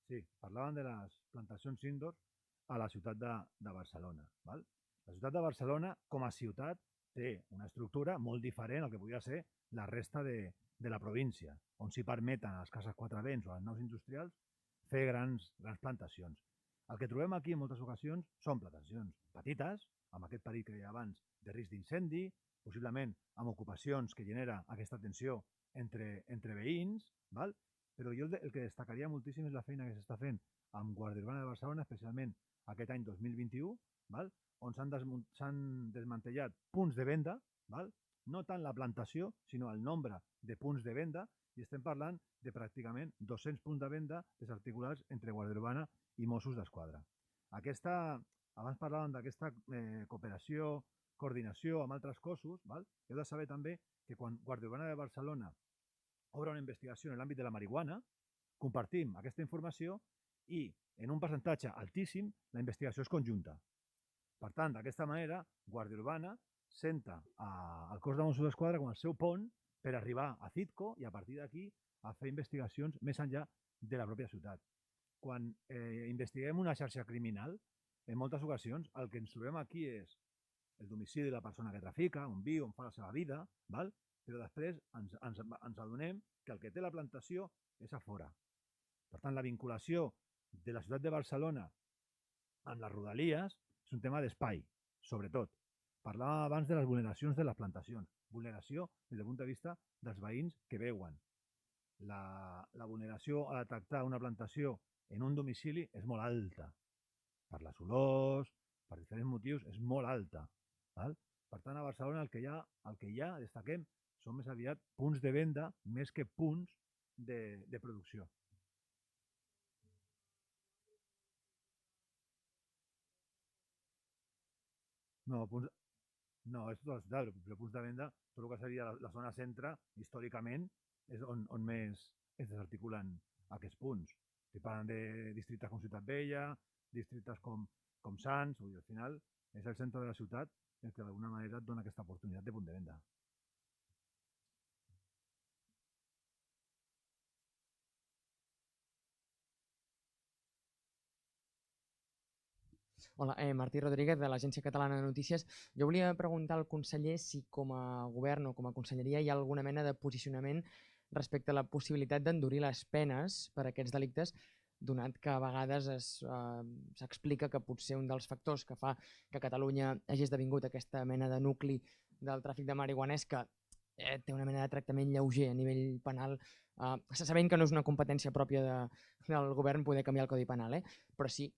Speaker 4: Sí, parlaven de les plantacions indoor a la ciutat de Barcelona. Val? La ciutat de Barcelona, com a ciutat, té una estructura molt diferent al que podria ser la resta de la província, on s'hi permeten a les cases 4 vents o a les naus industrials fer grans plantacions. El que trobem aquí en moltes ocasions són plantacions petites, amb aquest perill que deia abans de risc d'incendi, possiblement amb ocupacions que genera aquesta tensió entre veïns, val? Però jo el que destacaria moltíssim és la feina que s'està fent amb Guàrdia Urbana de Barcelona, especialment aquest any 2021, val? On s'han desmantellat punts de venda, val? No tant la plantació, sinó el nombre de punts de venda, i estem parlant de pràcticament 200 punts de venda desarticulats entre Guàrdia Urbana i Mossos d'Esquadra. Abans parlàvem d'aquesta cooperació, coordinació amb altres cossos, val? Heu de saber també que quan Guàrdia Urbana de Barcelona obre una investigació en l'àmbit de la marihuana, compartim aquesta informació i en un percentatge altíssim la investigació és conjunta. Per tant, d'aquesta manera, Guàrdia Urbana senta al cos de Mossos d'Esquadra com el seu pont per arribar a Citco i a partir d'aquí a fer investigacions més enllà de la pròpia ciutat. Quan investiguem una xarxa criminal, en moltes ocasions el que ens trobem aquí és el domicili de la persona que trafica, on viu, on fa la seva vida, val? Però després ens adonem que el que té la plantació és a fora. Per tant, la vinculació de la ciutat de Barcelona amb les rodalies és un tema d'espai, sobretot. Parlàvem abans de les vulneracions de les plantacions. Vulneració des del punt de vista dels veïns que veuen. La vulneració a detectar una plantació en un domicili és molt alta. Per les olors, per diferents motius, és molt alta. Val? Per tant, a Barcelona el que hi ha, destaquem, són més aviat punts de venda més que punts de producció. No, és tota la ciutat, però punts de venda, tot el que seria la zona centre, històricament, és on més es desarticulen aquests punts. Estic parlant de districtes com Ciutat Vella, districtes com Sants, vull dir, al final és el centre de la ciutat el que d'alguna manera et dona aquesta oportunitat de punt de venda.
Speaker 14: Hola, Martí Rodríguez, de l'Agència Catalana de Notícies. Jo volia preguntar al conseller si com a govern o com a conselleria hi ha alguna mena de posicionament respecte a la possibilitat d'endurir les penes per a aquests delictes, donat que a vegades s'explica que potser un dels factors que fa que Catalunya hagi esdevingut aquesta mena de nucli del tràfic de marihuana és que té una mena de tractament lleuger a nivell penal, sabent que no és una competència pròpia del govern poder canviar el Codi Penal, però sí,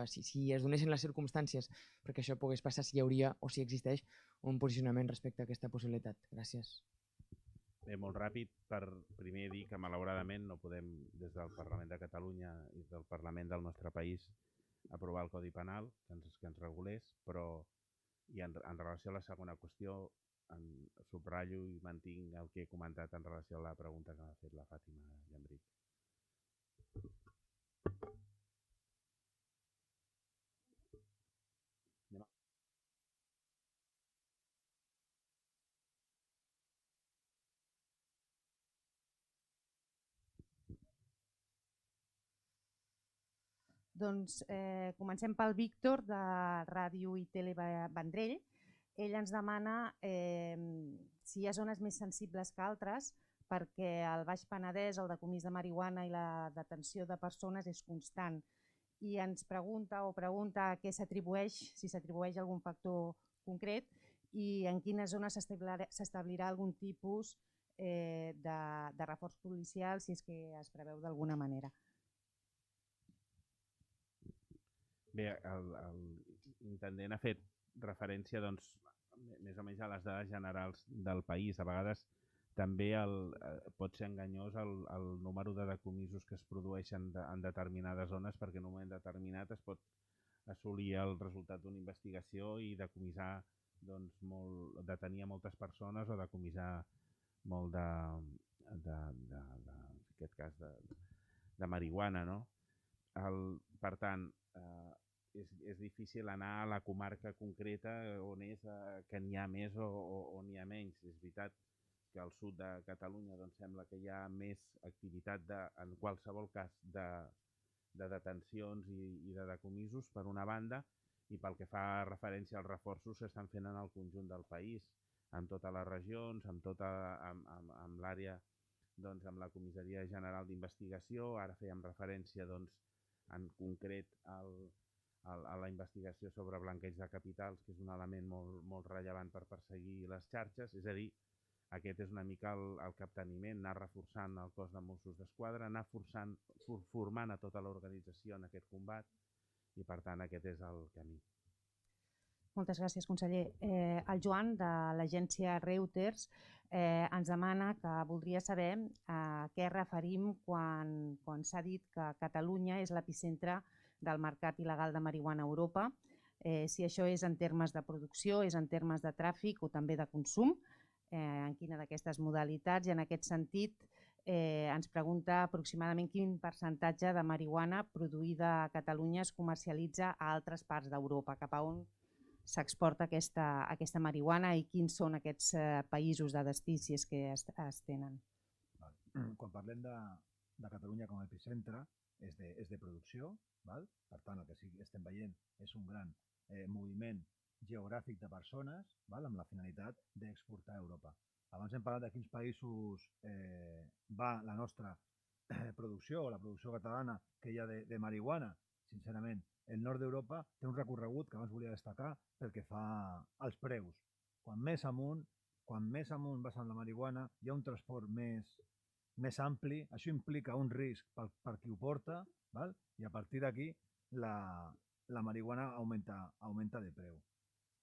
Speaker 14: si es donessin les circumstàncies perquè això pogués passar, si hi hauria o si existeix un posicionament respecte a aquesta possibilitat. Gràcies.
Speaker 3: Bé, molt ràpid, per primer dir que malauradament no podem, des del Parlament de Catalunya i del Parlament del nostre país, aprovar el Codi Penal que ens regulés, però i en relació a la segona qüestió, subratllo i mantinc el que he comentat en relació a la pregunta que m'ha fet la Fàtima Llambric.
Speaker 5: Doncs comencem pel Víctor, de Ràdio i Tele Vendrell. Ell ens demana si hi ha zones més sensibles que altres, perquè al Baix Penedès el decomís de marihuana i la detenció de persones és constant. I ens pregunta a què s'atribueix, si s'atribueix algun factor concret i en quines zones s'establirà algun tipus de reforç policial, si és que es preveu d'alguna manera.
Speaker 3: Bé, l'intendent ha fet referència més o menys a les dades generals del país. A vegades també pot ser enganyós el número de decomisos que es produeixen en determinades zones, perquè en un moment determinat es pot assolir el resultat d'una investigació i decomissar, detenir a moltes persones o decomissar molt en aquest cas de marihuana, no? Per tant, és difícil anar a la comarca concreta on és que n'hi ha més o n'hi ha menys. És veritat que al sud de Catalunya sembla que hi ha més activitat en qualsevol cas de detencions i de decomisos, per una banda, i pel que fa referència als reforços s'estan fent en el conjunt del país, en totes les regions, amb l'àrea, amb la Comissaria General d'Investigació. Ara fèiem referència en concret a la investigació sobre blanqueig de capitals, que és un element molt rellevant per perseguir les xarxes. És a dir, aquest és una mica el capteniment, anar reforçant el cos de Mossos d'Esquadra, anar formant a tota l'organització en aquest combat i, per tant, aquest és el camí.
Speaker 5: Moltes gràcies, conseller. El Joan, de l'agència Reuters, ens demana que voldria saber a què referim quan s'ha dit que Catalunya és l'epicentre del mercat il·legal de marihuana a Europa, si això és en termes de producció, és en termes de tràfic o també de consum, en quina d'aquestes modalitats, i en aquest sentit ens pregunta aproximadament quin percentatge de marihuana produïda a Catalunya es comercialitza a altres parts d'Europa, cap a on s'exporta aquesta marihuana i quins són aquests països de destí, si és que es tenen.
Speaker 4: Quan parlem de Catalunya com a epicentre, és de producció, per tant el que estem veient és un gran moviment geogràfic de persones amb la finalitat d'exportar a Europa. Abans hem parlat de quins països va la nostra producció o la producció catalana que hi ha de marihuana. Sincerament, el nord d'Europa té un recorregut que abans volia destacar pel que fa als preus. Quan més amunt vas amb la marihuana, hi ha un transport més ampli, això implica un risc per qui ho porta, i a partir d'aquí la marihuana augmenta de preu.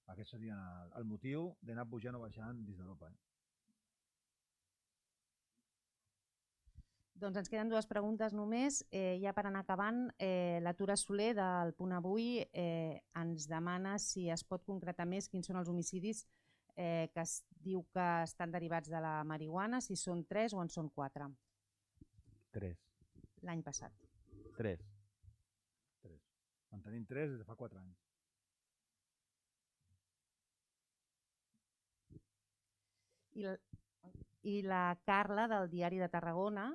Speaker 4: Aquest seria el motiu d'anar pujant o baixant dins d'Europa.
Speaker 5: Doncs ens queden dues preguntes només. Ja per anar acabant, la Tura Soler, del Punt Avui, ens demana si es pot concretar més quins són els homicidis que es diu que estan derivats de la marihuana, si són 3 o en són 4.
Speaker 3: 3.
Speaker 5: L'any passat.
Speaker 3: 3.
Speaker 4: En tenim 3 des de fa 4 anys.
Speaker 5: I la Carla, del Diari de Tarragona,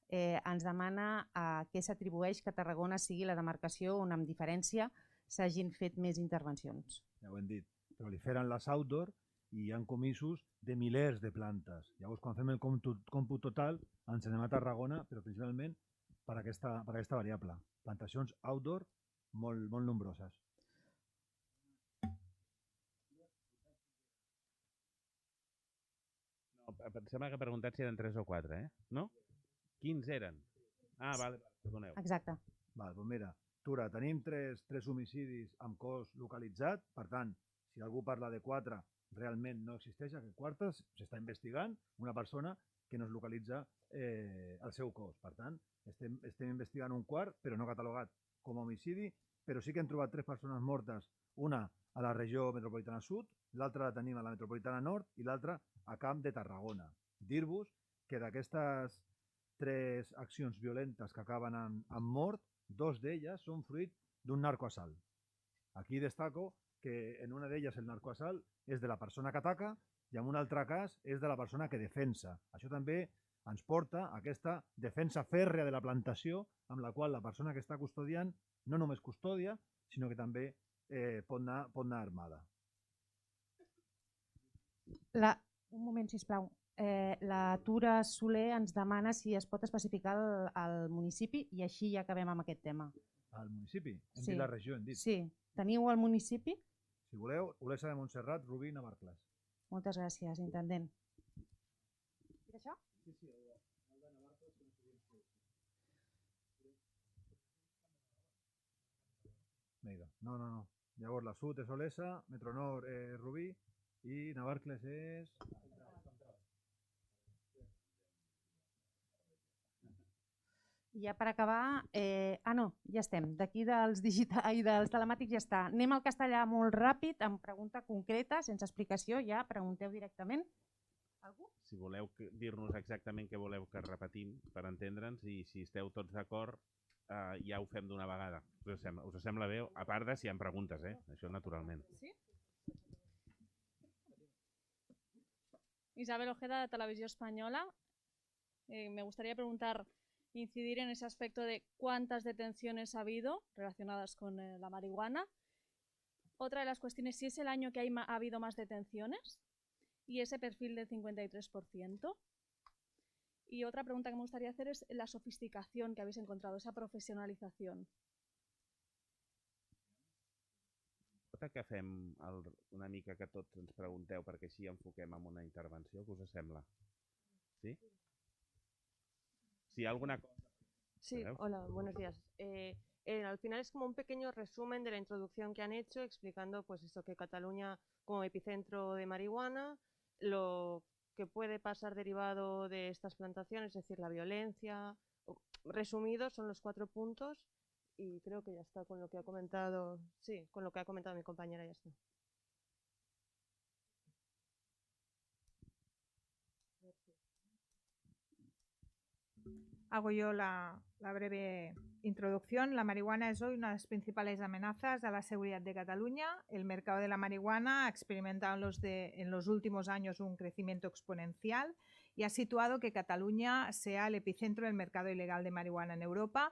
Speaker 5: ens demana a què s'atribueix que Tarragona sigui la demarcació on, amb diferència, s'hagin fet més intervencions.
Speaker 4: Ja ho hem dit, proliferen les outdoor i hi ha comisos de milers de plantes. Llavors, quan fem el còmput total, ens anem a Tarragona, però principalment per aquesta variable. Plantacions outdoor molt nombroses.
Speaker 3: Em sembla que ha preguntat si eren 3 o 4, no? Quins eren? Ah, vale, perdoneu.
Speaker 5: Exacte.
Speaker 4: Doncs mira, Tura, tenim 3 homicidis amb cos localitzat, per tant, si algú parla de 4, realment no existeix aquest quart, s'està investigant una persona que no es localitza el seu cos. Per tant, estem investigant un quart, però no catalogat com a homicidi, però sí que hem trobat 3 persones mortes, una a la regió metropolitana sud, l'altra la tenim a la metropolitana nord i l'altra a Camp de Tarragona. Dir-vos que d'aquestes 3 accions violentes que acaben en mort, 2 d'elles són fruit d'un narcoassalt. Aquí destaco que en una d'elles el narcoassalt és de la persona que ataca i en un altre cas és de la persona que defensa. Això també ens porta a aquesta defensa fèrrea de la plantació amb la qual la persona que està custodiant no només custodia, sinó que també pot anar armada.
Speaker 5: Un moment, sisplau. La Tura Soler ens demana si es pot especificar el municipi i així ja acabem amb aquest tema.
Speaker 4: El municipi? Hem dit la regió, hem dit.
Speaker 5: Sí. Teniu el municipi?
Speaker 4: Si voleu, Olesa de Montserrat, Rubí, Navarcles.
Speaker 5: Moltes gràcies, intendent.
Speaker 2: I això?
Speaker 4: Sí, el de Navarcles que no sabia Vinga, no. Llavors la sud és Olesa, Metronor és Rubí i Navarcles és...
Speaker 5: I ja per acabar, no, ja estem. D'aquí dels telemàtics ja està. Anem al castellà molt ràpid, amb pregunta concreta, sense explicació, ja pregunteu directament. Algú?
Speaker 3: Si voleu dir-nos exactament què voleu que repetim per entendre'ns i si esteu tots d'acord ja ho fem d'una vegada. Us sembla bé? A part de si hi ha preguntes, això naturalment.
Speaker 15: Sí? Isabel Ojeda, de Televisió Espanyola. Me gustaría preguntar, incidir en ese aspecto de cuántas detenciones ha habido relacionadas con la marihuana. Otra de las cuestiones, si es el año que ha habido más detenciones y ese perfil del 53%. Y otra pregunta que me gustaría hacer es la sofisticación que habéis encontrado, esa profesionalización.
Speaker 3: Que fem una mica que tots ens pregunteu perquè així enfoquem en una intervenció, què us sembla? ¿Sí? ¿Sí? ¿Alguna cosa?
Speaker 16: Sí, hola, buenos días. Al final es como un pequeño resumen de la introducción que han hecho, explicando pues eso, que Cataluña como epicentro de marihuana, lo que puede pasar derivado de estas plantaciones, es decir, la violencia. Resumidos son los 4 puntos y creo que ya está con lo que ha comentado, sí, con lo que ha comentado mi compañera ya está.
Speaker 2: Hago yo la breve introducción. La marihuana es hoy una de las principales amenazas a la seguridad de Cataluña. El mercado de la marihuana ha experimentado en los últimos años un crecimiento exponencial y ha situado que Cataluña sea el epicentro del mercado ilegal de marihuana en Europa.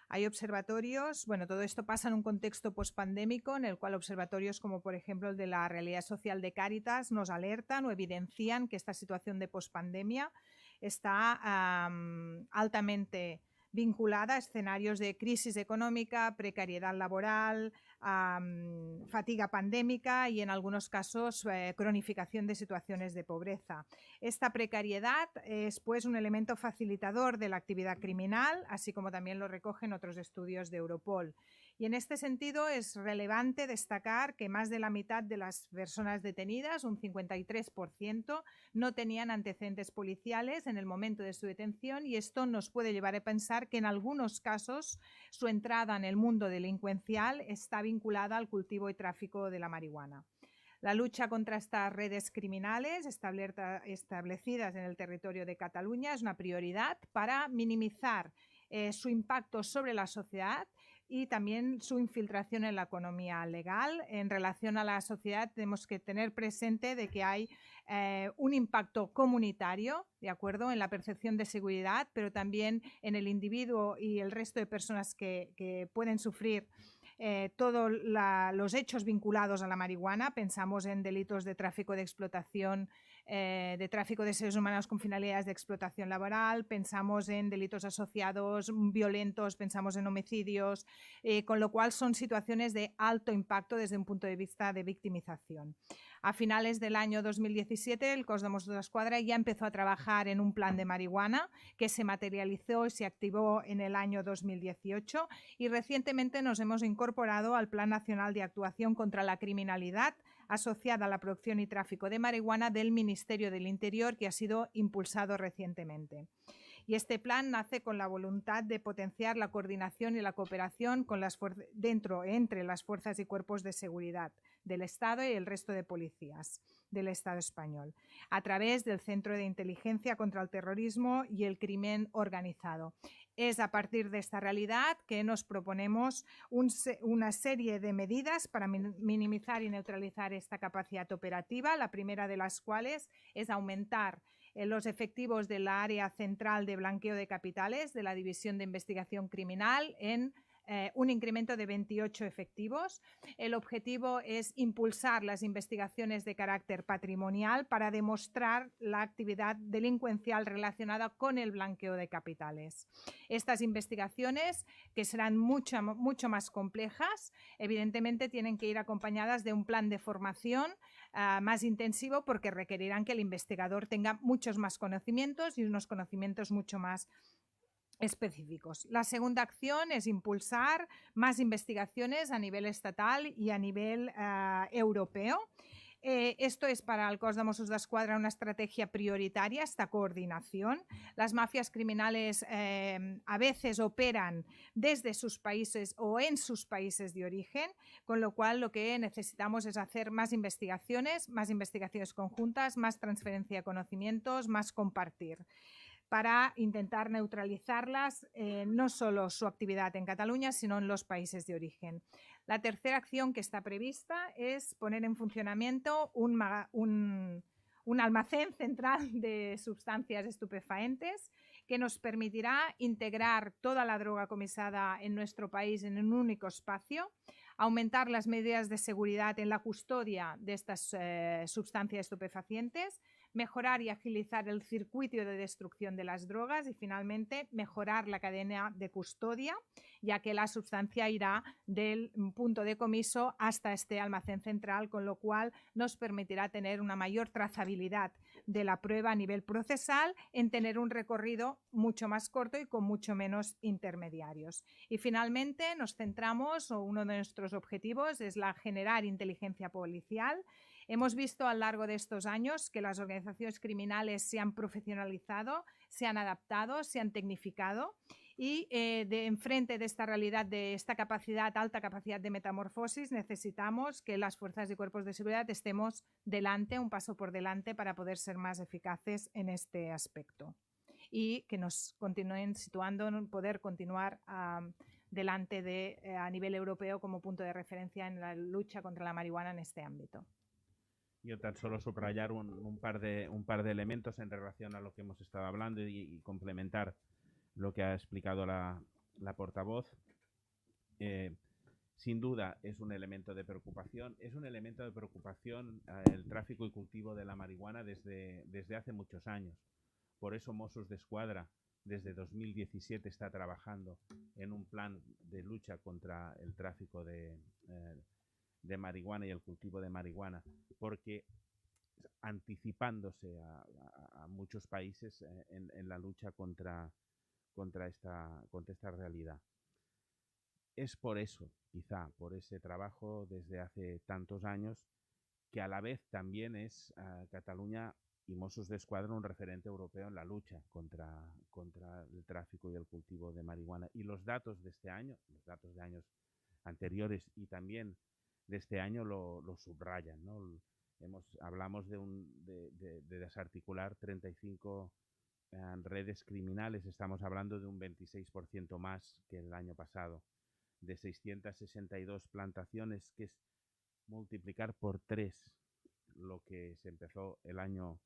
Speaker 2: Hay observatorios, bueno, todo esto pasa en un contexto pospandémico en el cual observatorios como por ejemplo el de la Realidad Social de Cáritas nos alertan o evidencian que esta situación de pospandemia está altamente vinculada a escenarios de crisis económica, precariedad laboral, fatiga pandémica y en algunos casos cronificación de situaciones de pobreza. Esta precariedad es pues un elemento facilitador de la actividad criminal, así como también lo recogen otros estudios de Europol. Y en este sentido es relevante destacar que más de la mitad de las personas detenidas, un 53%, no tenían antecedentes policiales en el momento de su detención y esto nos puede llevar a pensar que en algunos casos su entrada en el mundo delincuencial está vinculada al cultivo y tráfico de la marihuana. La lucha contra estas redes criminales establecidas en el territorio de Cataluña es una prioridad para minimizar su impacto sobre la sociedad y también su infiltración en la economía legal. En relación a la sociedad tenemos que tener presente de que hay un impacto comunitario, ¿de acuerdo?, en la percepción de seguridad, pero también en el individuo y el resto de personas que pueden sufrir todos los hechos vinculados a la marihuana. Pensamos en delitos de tráfico de explotación, de tráfico de seres humanos con finalidades de explotación laboral, pensamos en delitos asociados violentos, pensamos en homicidios, con lo cual son situaciones de alto impacto desde un punto de vista de victimización. A finales del año 2017, el Cos de Mossos d'Esquadra ya empezó a trabajar en un plan de marihuana que se materializó y se activó en el año 2018 y recientemente nos hemos incorporado al Plan Nacional de Actuación contra la Criminalidad asociada a la producción y tráfico de marihuana del Ministerio del Interior, que ha sido impulsado recientemente. Y este plan nace con la voluntad de potenciar la coordinación y la cooperación con entre las fuerzas y cuerpos de seguridad del Estado y el resto de policías del Estado español, a través del Centro de Inteligencia contra el Terrorismo y el Crimen Organizado. Es a partir de esta realidad que nos proponemos una serie de medidas para minimizar y neutralizar esta capacidad operativa, la primera de las cuales es aumentar los efectivos del área central de blanqueo de capitales de la División de Investigación Criminal en un incremento de 28 efectivos. El objetivo es impulsar las investigaciones de carácter patrimonial para demostrar la actividad delincuencial relacionada con el blanqueo de capitales. Estas investigaciones, que serán mucho más complejas, evidentemente tienen que ir acompañadas de un plan de formación más intensivo porque requerirán que el investigador tenga muchos más conocimientos y unos conocimientos mucho más específicos. La segunda acción es impulsar más investigaciones a nivel estatal y a nivel europeo. Esto es para el Cos de Mossos d'Esquadra una estrategia prioritaria, esta coordinación. Las mafias criminales a veces operan desde sus países o en sus países de origen, con lo cual lo que necesitamos es hacer más investigaciones conjuntas, más transferencia de conocimientos, más compartir, para intentar neutralizarlas, no solo su actividad en Cataluña, sino en los países de origen. La tercera acción que está prevista es poner en funcionamiento un almacén central de sustancias estupefacientes que nos permitirá integrar toda la droga comisada en nuestro país en un único espacio, aumentar las medidas de seguridad en la custodia de estas sustancias estupefacientes, mejorar y agilizar el circuito de destrucción de las drogas y finalmente mejorar la cadena de custodia, ya que la sustancia irá del punto de comiso hasta este almacén central, con lo cual nos permitirá tener una mayor trazabilidad de la prueba a nivel procesal, en tener un recorrido mucho más corto y con mucho menos intermediarios. Y finalmente nos centramos, o uno de nuestros objetivos es generar inteligencia policial. Hemos visto a lo largo de estos años que las organizaciones criminales se han profesionalizado, se han adaptado, se han tecnificado y enfrente de esta realidad, de esta alta capacidad de metamorfosis, necesitamos que las fuerzas y cuerpos de seguridad estemos delante, un paso por delante, para poder ser más eficaces en este aspecto y que nos continúen situando, poder continuar delante a nivel europeo como punto de referencia en la lucha contra la marihuana en este ámbito.
Speaker 3: Yo tan solo subrayar un par de elementos en relación a lo que hemos estado hablando y complementar lo que ha explicado la portavoz. Sin duda es un elemento de preocupación. Es un elemento de preocupación el tráfico y cultivo de la marihuana desde hace muchos años. Por eso Mossos d'Esquadra desde 2017 está trabajando en un plan de lucha contra el tráfico de marihuana y el cultivo de marihuana, porque anticipándose a muchos países en la lucha contra esta realidad. Es por eso, quizá, por ese trabajo desde hace tantos años, que a la vez también es Cataluña y Mossos d'Esquadra un referente europeo en la lucha contra el tráfico y el cultivo de marihuana. Y los datos de este año, los datos de años anteriores y también de este año lo subrayan, ¿no? Hablamos de desarticular 35 redes criminales, estamos hablando de un 26% más que el año pasado, de 662 plantaciones, que es multiplicar por 3 lo que se empezó el año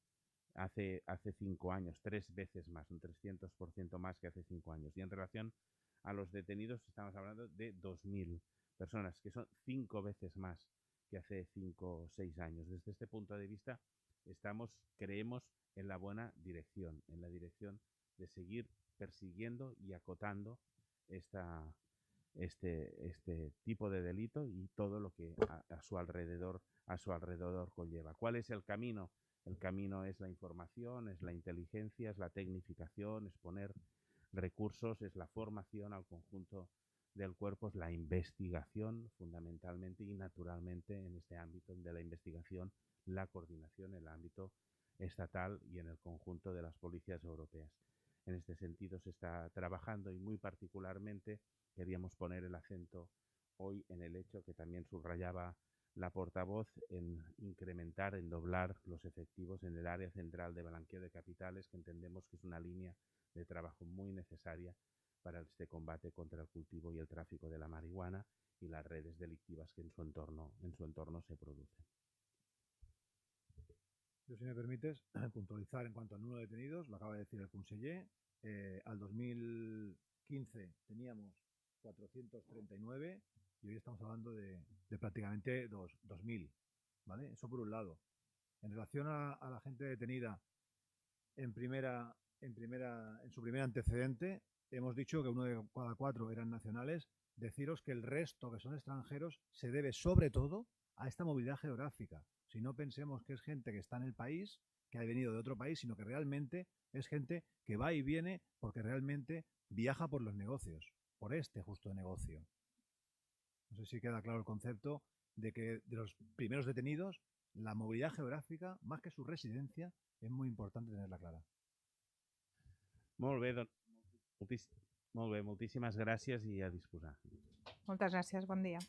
Speaker 3: hace 5 años, 3 veces más, un 300% más que hace 5 años. Y en relación a los detenidos estamos hablando de 2.000 personas, que son 5 veces más que hace 5 o 6 años. Desde este punto de vista, creemos en la buena dirección, en la dirección de seguir persiguiendo y acotando este tipo de delito y todo lo que a su alrededor conlleva. ¿Cuál es el camino? El camino es la información, es la inteligencia, es la tecnificación, es poner recursos, es la formación al conjunto del cuerpo, es la investigación fundamentalmente y naturalmente en este ámbito de la investigación, la coordinación en el ámbito estatal y en el conjunto de las policías europeas. En este sentido se está trabajando y muy particularmente queríamos poner el acento hoy en el hecho que también subrayaba la portavoz en incrementar, en doblar los efectivos en el área central de blanqueo de capitales, que entendemos que es una línea de trabajo muy necesaria para este combate contra el cultivo y el tráfico de la marihuana y las redes delictivas que en su entorno se producen.
Speaker 4: Yo, si me permites, puntualizar en cuanto al número de detenidos, lo acaba de decir el conseller. Al 2015 teníamos 439 y hoy estamos hablando de prácticamente 2.000, ¿vale? Eso por un lado. En relación a la gente detenida en su primer antecedente, hemos dicho que 1 de cada 4 eran nacionales. Deciros que el resto, que son extranjeros, se debe sobre todo a esta movilidad geográfica. Si no pensemos que es gente que está en el país, que ha venido de otro país, sino que realmente es gente que va y viene porque realmente viaja por los negocios, por este justo negocio. No sé si queda claro el concepto de que de los primeros detenidos, la movilidad geográfica, más que su residencia, es muy importante tenerla clara.
Speaker 3: Molt bé, moltíssimes gràcies i a disposar.
Speaker 2: Moltes gràcies, bon dia.